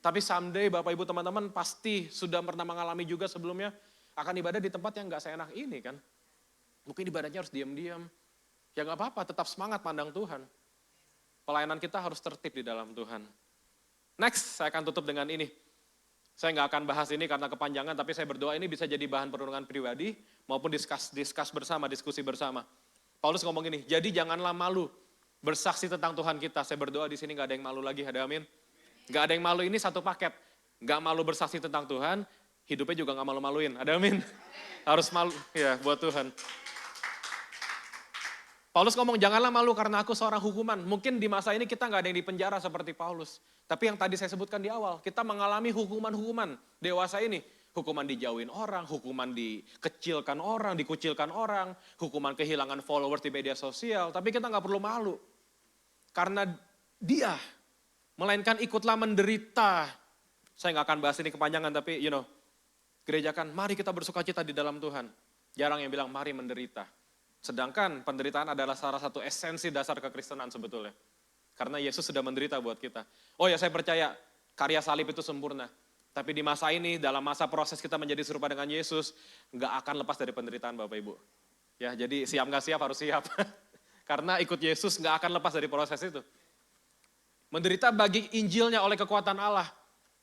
Tapi someday Bapak Ibu teman-teman pasti sudah pernah mengalami juga sebelumnya, akan ibadah di tempat yang gak seenak ini kan. Mungkin ibadahnya harus diam-diam. Ya gak apa-apa, tetap semangat pandang Tuhan. Pelayanan kita harus tertib di dalam Tuhan. Next, saya akan tutup dengan ini. Saya nggak akan bahas ini karena kepanjangan, tapi saya berdoa ini bisa jadi bahan perenungan pribadi maupun diskus bersama, diskusi bersama. Paulus ngomong gini, jadi janganlah malu bersaksi tentang Tuhan kita. Saya berdoa di sini nggak ada yang malu lagi, ada amin. Nggak ada yang malu, ini satu paket. Nggak malu bersaksi tentang Tuhan, hidupnya juga nggak malu-maluin, ada amin. Harus malu ya buat Tuhan. Paulus ngomong, janganlah malu karena aku seorang hukuman. Mungkin di masa ini kita nggak ada yang dipenjara seperti Paulus. Tapi yang tadi saya sebutkan di awal, kita mengalami hukuman-hukuman dewasa ini. Hukuman dijauhin orang, hukuman dikecilkan orang, dikucilkan orang, hukuman kehilangan followers di media sosial. Tapi kita nggak perlu malu. Karena dia, melainkan ikutlah menderita. Saya nggak akan bahas ini kepanjangan, tapi gereja kan, mari kita bersukacita di dalam Tuhan. Jarang yang bilang, mari menderita. Sedangkan penderitaan adalah salah satu esensi dasar kekristenan sebetulnya. Karena Yesus sudah menderita buat kita. Oh ya, saya percaya karya salib itu sempurna. Tapi di masa ini, dalam masa proses kita menjadi serupa dengan Yesus, nggak akan lepas dari penderitaan Bapak Ibu. Ya, jadi siap nggak siap harus siap. Karena ikut Yesus nggak akan lepas dari proses itu. Menderita bagi Injilnya oleh kekuatan Allah.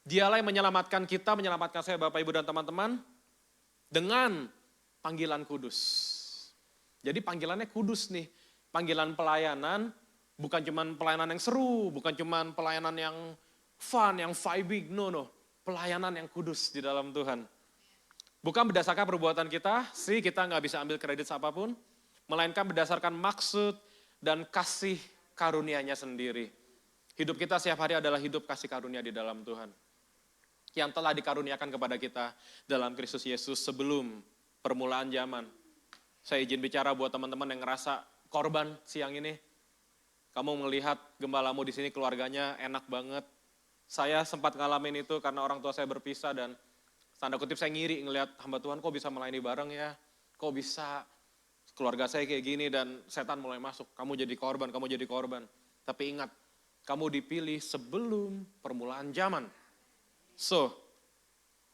Dialah yang menyelamatkan kita, menyelamatkan saya Bapak Ibu dan teman-teman. Dengan panggilan kudus. Jadi panggilannya kudus nih. Panggilan pelayanan bukan cuma pelayanan yang seru, bukan cuma pelayanan yang fun, yang vibing, no. pelayanan yang kudus di dalam Tuhan. Bukan berdasarkan perbuatan kita, kita nggak bisa ambil kredit apapun, melainkan berdasarkan maksud dan kasih karunia-Nya sendiri. Hidup kita setiap hari adalah hidup kasih karunia di dalam Tuhan. Yang telah dikaruniakan kepada kita dalam Kristus Yesus sebelum permulaan zaman. Saya izin bicara buat teman-teman yang ngerasa korban siang ini. Kamu melihat gembalamu di sini keluarganya enak banget. Saya sempat ngalamin itu karena orang tua saya berpisah dan tanda kutip saya ngiri ngelihat hamba Tuhan kok bisa melayani bareng ya. Kok bisa keluarga saya kayak gini dan setan mulai masuk. Kamu jadi korban, kamu jadi korban. Tapi ingat, kamu dipilih sebelum permulaan zaman. So,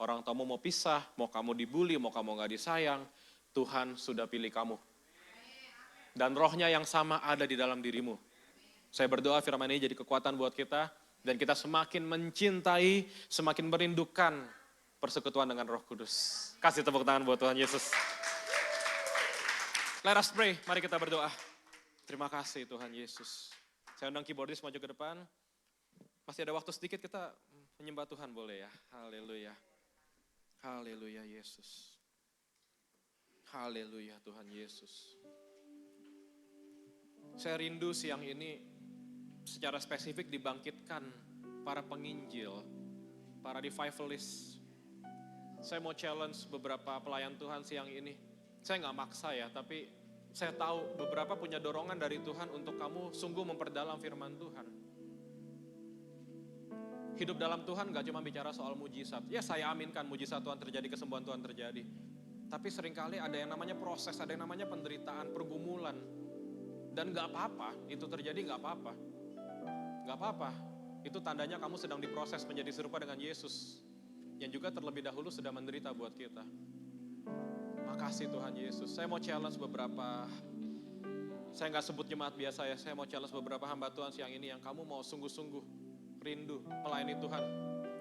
orang tuamu mau pisah, mau kamu dibully, mau kamu gak disayang, Tuhan sudah pilih kamu. Dan rohnya yang sama ada di dalam dirimu. Saya berdoa firman ini jadi kekuatan buat kita, dan kita semakin mencintai, semakin merindukan persekutuan dengan Roh Kudus. Kasih tepuk tangan buat Tuhan Yesus. Let us pray, mari kita berdoa. Terima kasih Tuhan Yesus. Saya undang keyboardis maju ke depan. Masih ada waktu sedikit kita menyembah Tuhan boleh ya. Haleluya. Haleluya Yesus. Haleluya Tuhan Yesus. Saya rindu siang ini secara spesifik dibangkitkan para penginjil, para revivalist. Saya mau challenge beberapa pelayan Tuhan siang ini. Saya nggak maksa ya, tapi saya tahu beberapa punya dorongan dari Tuhan untuk kamu sungguh memperdalam firman Tuhan. Hidup dalam Tuhan gak cuma bicara soal mujizat. Ya saya aminkan mujizat Tuhan terjadi, kesembuhan Tuhan terjadi. Tapi seringkali ada yang namanya proses, ada yang namanya penderitaan, pergumulan. Dan gak apa-apa, itu terjadi gak apa-apa. Gak apa-apa, itu tandanya kamu sedang diproses menjadi serupa dengan Yesus. Yang juga terlebih dahulu sudah menderita buat kita. Makasih Tuhan Yesus. Saya mau challenge beberapa, saya gak sebut jemaat biasa ya, saya mau challenge beberapa hamba Tuhan siang ini yang kamu mau sungguh-sungguh rindu melayani Tuhan.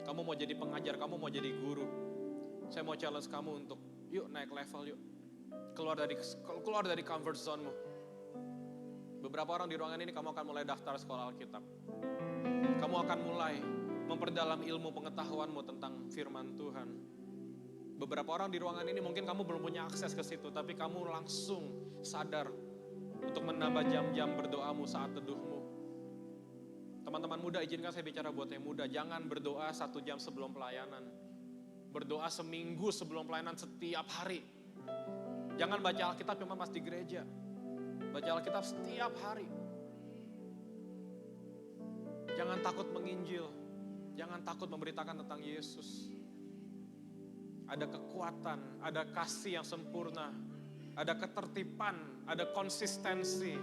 Kamu mau jadi pengajar, kamu mau jadi guru. Saya mau challenge kamu untuk yuk naik level yuk. Keluar dari comfort zone-mu. Beberapa orang di ruangan ini kamu akan mulai daftar sekolah Alkitab. Kamu akan mulai memperdalam ilmu pengetahuanmu tentang firman Tuhan. Beberapa orang di ruangan ini mungkin kamu belum punya akses ke situ, tapi kamu langsung sadar untuk menambah jam-jam berdoamu saat teduhmu. Teman-teman muda, izinkan saya bicara buat yang muda. Jangan berdoa 1 jam sebelum pelayanan. Berdoa seminggu sebelum pelayanan setiap hari. Jangan baca Alkitab cuma pas di gereja. Baca Alkitab setiap hari. Jangan takut menginjil. Jangan takut memberitakan tentang Yesus. Ada kekuatan, ada kasih yang sempurna. Ada ketertiban, ada konsistensi.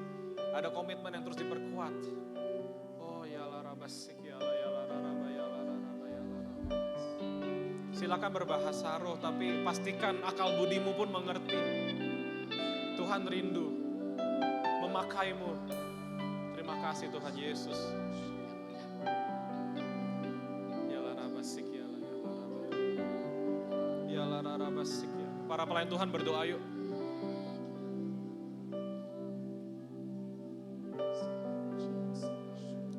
Ada komitmen yang terus diperkuat. Silakan berbahasa roh, tapi pastikan akal budimu pun mengerti. Tuhan rindu memakaimu. Terima kasih Tuhan Yesus. Para pelayan Tuhan berdoa yuk.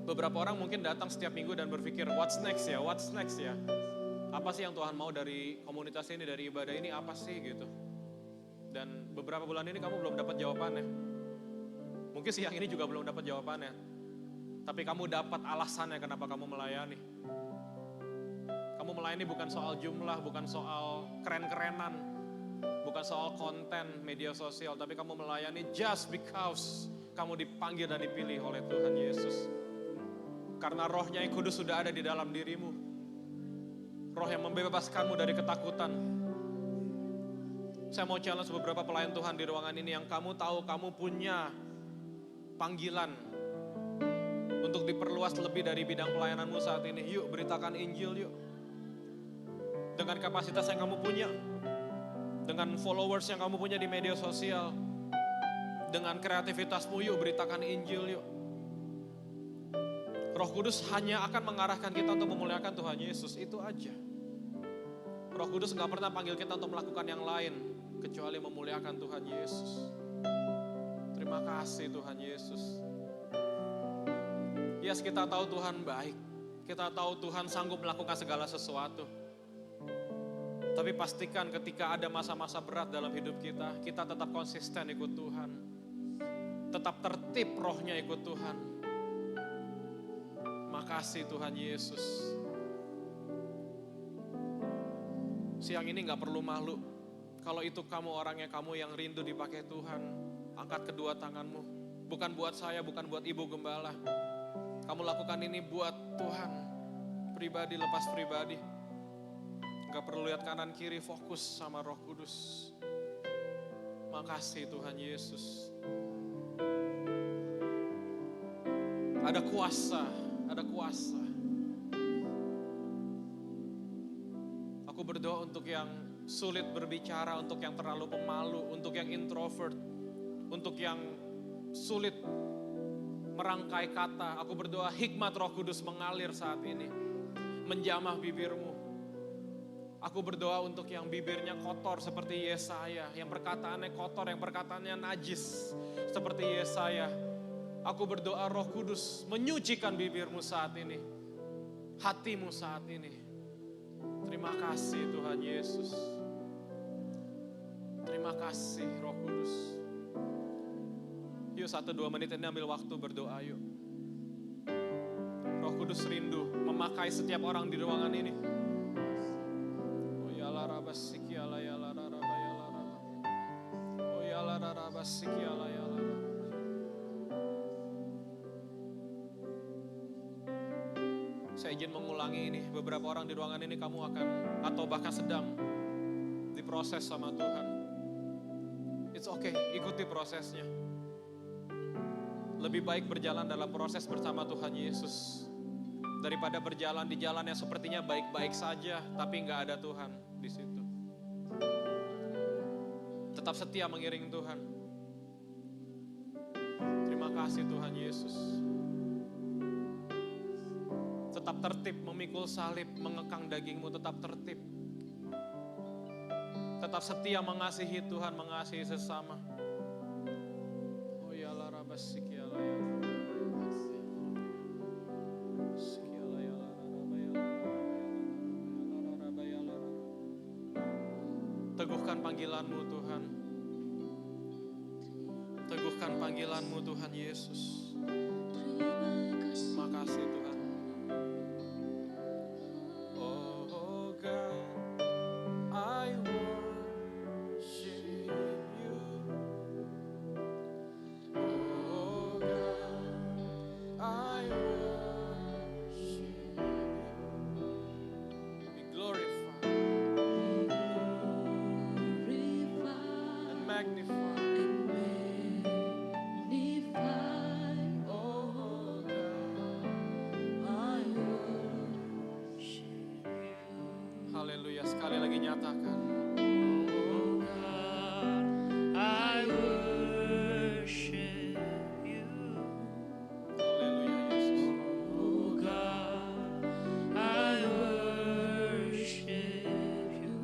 Beberapa orang mungkin datang setiap minggu dan berpikir, what's next ya, what's next ya. Apa sih yang Tuhan mau dari komunitas ini, dari ibadah ini, apa sih gitu. Dan beberapa bulan ini kamu belum dapat jawabannya. Mungkin siang ini juga belum dapat jawabannya. Tapi kamu dapat alasannya kenapa kamu melayani. Kamu melayani bukan soal jumlah, bukan soal keren-kerenan, bukan soal konten media sosial, tapi kamu melayani just because kamu dipanggil dan dipilih oleh Tuhan Yesus. Karena rohnya yang kudus sudah ada di dalam dirimu. Roh yang membebaskanmu dari ketakutan. Saya mau challenge beberapa pelayan Tuhan di ruangan ini yang kamu tahu kamu punya panggilan untuk diperluas lebih dari bidang pelayananmu saat ini. Yuk beritakan Injil yuk. Dengan kapasitas yang kamu punya. Dengan followers yang kamu punya di media sosial. Dengan kreativitasmu yuk beritakan Injil yuk. Roh Kudus hanya akan mengarahkan kita untuk memuliakan Tuhan Yesus, itu aja. Roh Kudus gak pernah panggil kita untuk melakukan yang lain, kecuali memuliakan Tuhan Yesus. Terima kasih Tuhan Yesus. Yes, kita tahu Tuhan baik, Kita tahu Tuhan sanggup melakukan segala sesuatu. Tapi pastikan ketika ada masa-masa berat dalam hidup kita, kita tetap konsisten ikut Tuhan. Tetap tertib rohnya ikut Tuhan. Makasih Tuhan Yesus. Siang ini gak perlu malu. Kalau itu kamu orangnya kamu yang rindu dipakai Tuhan, angkat kedua tanganmu. Bukan buat saya, bukan buat Ibu Gembala. Kamu lakukan ini buat Tuhan. Pribadi lepas pribadi. Gak perlu lihat kanan kiri, fokus sama Roh Kudus. Makasih Tuhan Yesus. Ada kuasa, ada kuasa. Aku berdoa untuk yang sulit berbicara, untuk yang terlalu pemalu, untuk yang introvert, untuk yang sulit merangkai kata. Aku berdoa hikmat Roh Kudus mengalir saat ini, menjamah bibirmu. Aku berdoa untuk yang bibirnya kotor seperti Yesaya, yang perkataannya kotor, yang perkataannya najis seperti Yesaya. Aku berdoa Roh Kudus menyucikan bibirmu saat ini, hatimu saat ini. Terima kasih Tuhan Yesus. Terima kasih Roh Kudus. Yuk 1-2 menit ini ambil waktu berdoa yuk. Roh Kudus rindu memakai setiap orang di ruangan ini. Saya izin mengulangi ini, beberapa orang di ruangan ini kamu akan atau bahkan sedang diproses sama Tuhan. It's okay, ikuti prosesnya. Lebih baik berjalan dalam proses bersama Tuhan Yesus daripada berjalan di jalan yang sepertinya baik-baik saja tapi nggak ada Tuhan di situ. Tetap setia mengiring Tuhan. Terima kasih Tuhan Yesus. Tetap tertib memikul salib, mengekang dagingmu, tetap tertib. Tetap setia mengasihi Tuhan, mengasihi sesama. Oh ya la rabasik ya la ya. Teguhkan panggilanmu Tuhan. Teguhkan panggilanmu Tuhan Yesus. Makasih Tuhan. Oh God, I worship you. Oh God, I worship you. Be glorified and magnified. Haleluya, sekali lagi nyatakan. Oh God, I worship you. Haleluya Yesus. Oh God, I worship you.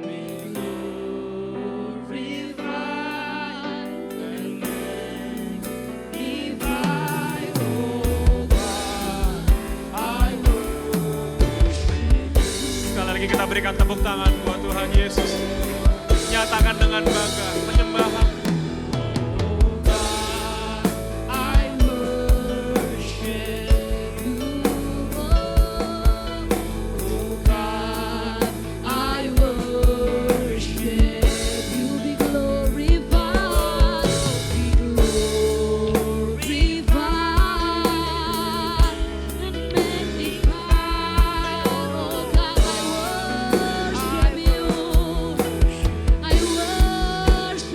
Be glorified and magnified. Oh God, I sekali lagi kita berikan tepuk tangan buat Tuhan Yesus. Nyatakan dengan bangga penyembahan. Oh God, I worship you. Oh God, I worship you. Be glorified, be glorified and magnified. Oh God, I worship you. I worship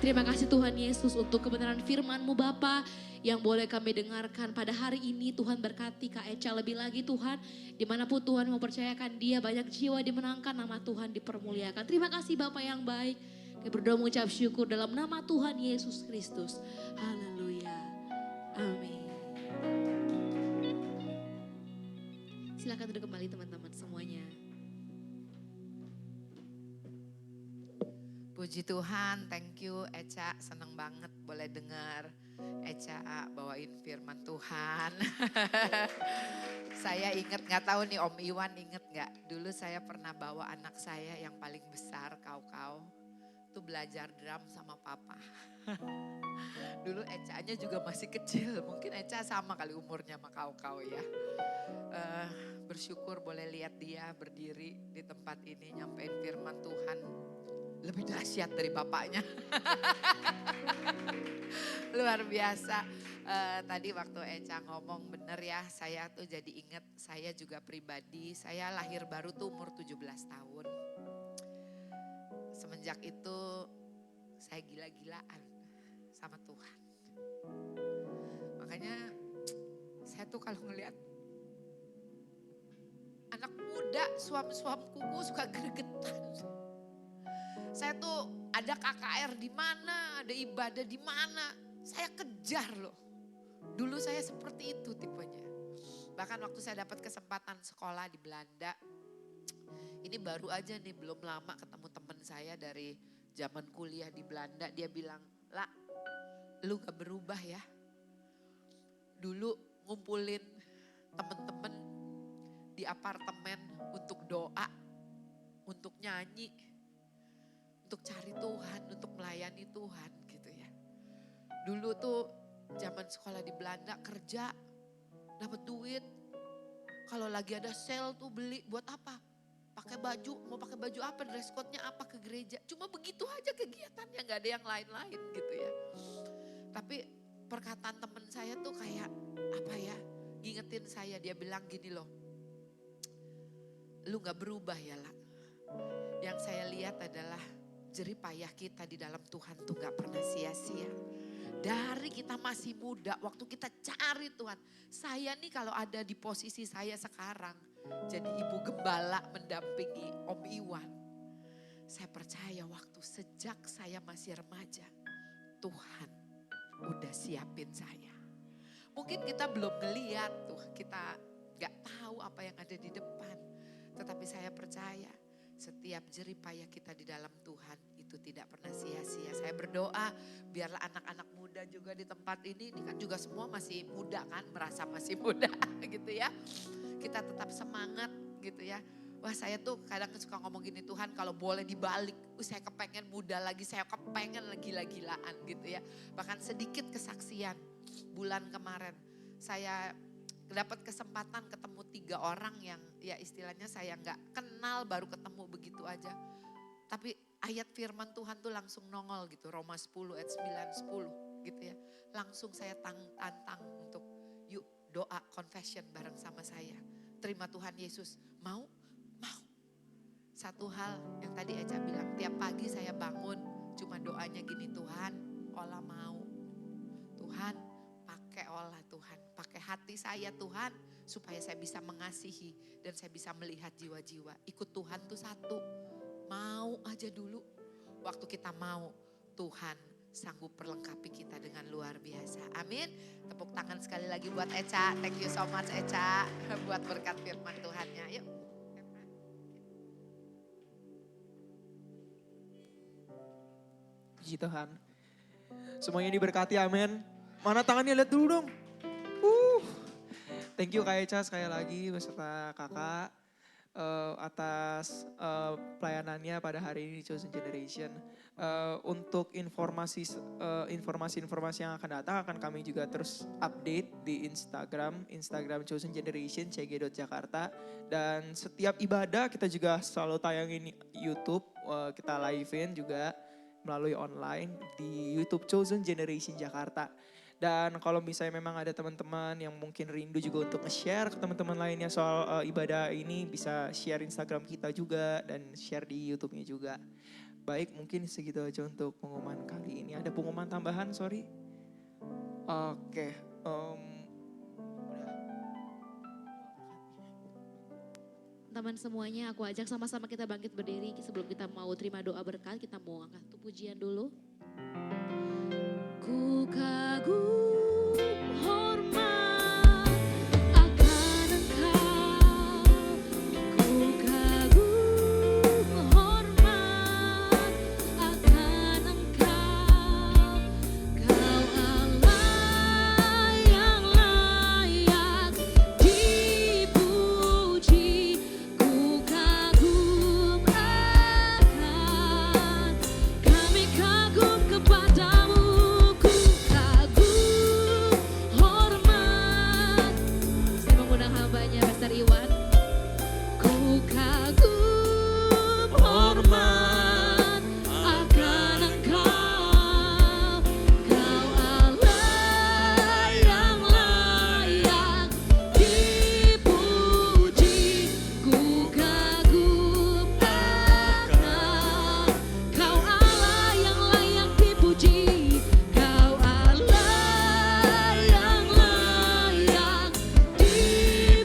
Terima kasih Tuhan Yesus untuk kebenaran firman-Mu Bapa yang boleh kami dengarkan pada hari ini. Tuhan berkati Kak Echa lebih lagi Tuhan. Dimanapun Tuhan mempercayakan dia, banyak jiwa dimenangkan, nama Tuhan dipermuliakan. Terima kasih Bapa yang baik. Kami berdoa mengucap syukur dalam nama Tuhan Yesus Kristus. Haleluya. Amin. Silakan duduk kembali teman-teman semuanya. Puji Tuhan, thank you Echa, senang banget boleh dengar Echa bawain firman Tuhan. Saya inget, gak tahu nih Om Iwan inget gak, dulu saya pernah bawa anak saya yang paling besar, Kau-Kau, tuh belajar drum sama papa. Dulu Echa-nya juga masih kecil, mungkin Echa sama kali umurnya sama Kau-Kau ya. Bersyukur boleh lihat dia berdiri di tempat ini nyampein firman Tuhan. Lebih dahsyat dari bapaknya. Luar biasa. Tadi waktu Echa ngomong bener ya, saya tuh jadi inget saya juga pribadi, saya lahir baru tuh umur 17 tahun. Semenjak itu saya gila-gilaan sama Tuhan. Makanya saya tuh kalau ngelihat anak muda, suam-suam kuku suka gregetan. Saya tuh ada KKR di mana, ada ibadah di mana, saya kejar loh. Dulu saya seperti itu tipenya. Bahkan waktu saya dapat kesempatan sekolah di Belanda, ini baru aja nih belum lama ketemu teman saya dari zaman kuliah di Belanda. Dia bilang, "La, lu gak berubah ya. Dulu ngumpulin temen-temen di apartemen untuk doa, untuk nyanyi, untuk cari Tuhan, untuk melayani Tuhan gitu ya. Dulu tuh zaman sekolah di Belanda kerja, dapat duit. Kalau lagi ada sale tuh beli buat apa? Pakai baju, mau pakai baju apa, dress code-nya apa ke gereja. Cuma begitu aja kegiatannya, gak ada yang lain-lain gitu ya. Tapi perkataan temen saya tuh kayak apa ya, ngingetin saya, dia bilang gini loh. Lu gak berubah ya lah. Yang saya lihat adalah jerih payah kita di dalam Tuhan tuh gak pernah sia-sia. Dari kita masih muda, waktu kita cari Tuhan. Saya nih kalau ada di posisi saya sekarang, jadi ibu gembala mendampingi Om Iwan. Saya percaya waktu sejak saya masih remaja, Tuhan udah siapin saya. Mungkin kita belum ngeliat tuh, kita gak tahu apa yang ada di depan. Tetapi saya percaya setiap jerih payah kita di dalam Tuhan itu tidak pernah sia-sia. Saya berdoa biarlah anak-anak muda juga di tempat ini kan juga semua masih muda kan, merasa masih muda gitu ya. Kita tetap semangat gitu ya. Wah saya tuh kadang suka ngomong gini, Tuhan kalau boleh dibalik, saya kepengen muda lagi, saya kepengen gila-gilaan gitu ya. Bahkan sedikit kesaksian bulan kemarin saya dapat kesempatan ketemu 3 orang yang ya istilahnya saya nggak kenal, baru ketemu begitu aja. Tapi ayat firman Tuhan tuh langsung nongol gitu, Roma 10 ayat 9, 10 gitu ya. Langsung saya tantang untuk yuk doa confession bareng sama saya. Terima Tuhan Yesus, mau? Mau. Satu hal yang tadi Echa bilang, tiap pagi saya bangun cuma doanya gini, Tuhan olah mau. Tuhan pakai olah Tuhan, pakai hati saya Tuhan supaya saya bisa mengasihi dan saya bisa melihat jiwa-jiwa. Ikut Tuhan tuh satu, mau aja dulu. Waktu kita mau, Tuhan sanggup perlengkapi kita dengan luar biasa. Amin. Tepuk tangan sekali lagi buat Echa. Thank you so much Echa buat berkat firman Tuhannya. Yuk. Puji Tuhan. Semuanya diberkati, amin. Mana tangannya, lihat dulu dong. Thank you Kak Echa sekali lagi beserta kakak atas pelayanannya pada hari ini di Chosen Generation. Untuk informasi-informasi yang akan datang akan kami juga terus update di Instagram Chosen Generation cg.jakarta. Dan setiap ibadah kita juga selalu tayangin YouTube, kita live-in juga melalui online di YouTube Chosen Generation Jakarta. Dan kalau misalnya memang ada teman-teman yang mungkin rindu juga untuk nge-share ke teman-teman lainnya soal ibadah ini, bisa share Instagram kita juga dan share di YouTube-nya juga. Baik, mungkin segitu aja untuk pengumuman kali ini. Ada pengumuman tambahan, sorry. Oke, Teman semuanya, aku ajak sama-sama kita bangkit berdiri sebelum kita mau terima doa berkat, kita mau angkat tuh pujian dulu. Ku kagum hormat akan Engkau, ku kagum hormat akan Engkau, Kau Allah yang layak dipuji, ku kagum akan, kami kagum kepadamu, ku kagum hormat. Saya mengundang hambanya Pastor Iwan. Ku kagum hormat akan Engkau, Kau Allah yang layak dipuji, ku kagum akan, Kau Allah yang layak dipuji, Kau Allah yang layak dipuji,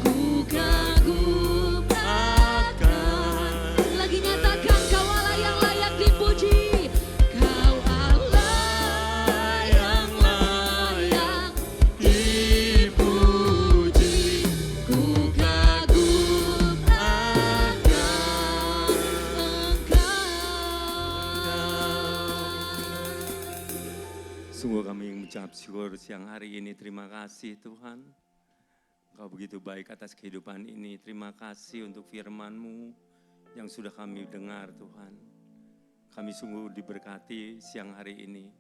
ku kagum akan. Lagi nyatakan Kau Allah yang layak dipuji, Kau Allah yang layak dipuji, ku kagum akan Engkau. Sungguh kami mengucap syukur siang hari ini, terima kasih Tuhan. Engkau begitu baik atas kehidupan ini, terima kasih untuk firman-Mu yang sudah kami dengar Tuhan. Kami sungguh diberkati siang hari ini,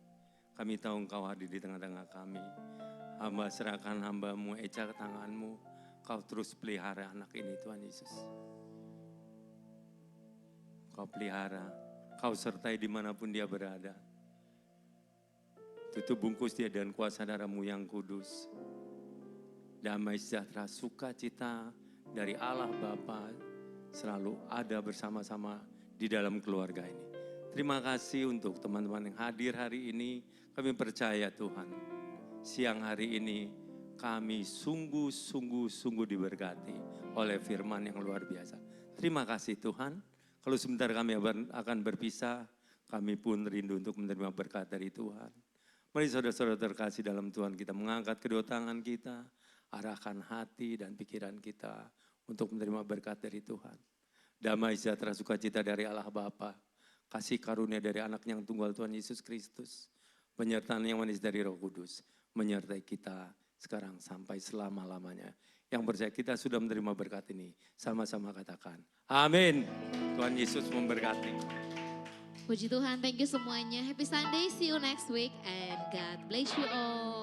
kami tahu Engkau hadir di tengah-tengah kami. Hamba serahkan hamba-Mu, Eca ke tangan-Mu, Kau terus pelihara anak ini Tuhan Yesus. Kau pelihara, Kau sertai dimanapun dia berada. Tutup bungkus dia dengan kuasa darah-Mu yang kudus. Damai sejahtera, sukacita dari Allah Bapa selalu ada bersama-sama di dalam keluarga ini. Terima kasih untuk teman-teman yang hadir hari ini. Kami percaya Tuhan, siang hari ini kami sungguh diberkati oleh firman yang luar biasa. Terima kasih Tuhan. Kalau sebentar kami akan berpisah, kami pun rindu untuk menerima berkat dari Tuhan. Mari saudara-saudara terkasih dalam Tuhan, kita mengangkat kedua tangan kita, arahkan hati dan pikiran kita untuk menerima berkat dari Tuhan. Damai sejahtera sukacita dari Allah Bapa, kasih karunia dari anak yang tunggal Tuhan Yesus Kristus, penyertaan yang manis dari Roh Kudus, menyertai kita sekarang sampai selama-lamanya. Yang percaya kita sudah menerima berkat ini, sama-sama katakan, amin. Tuhan Yesus memberkati. Puji Tuhan, thank you semuanya. Happy Sunday, see you next week and God bless you all.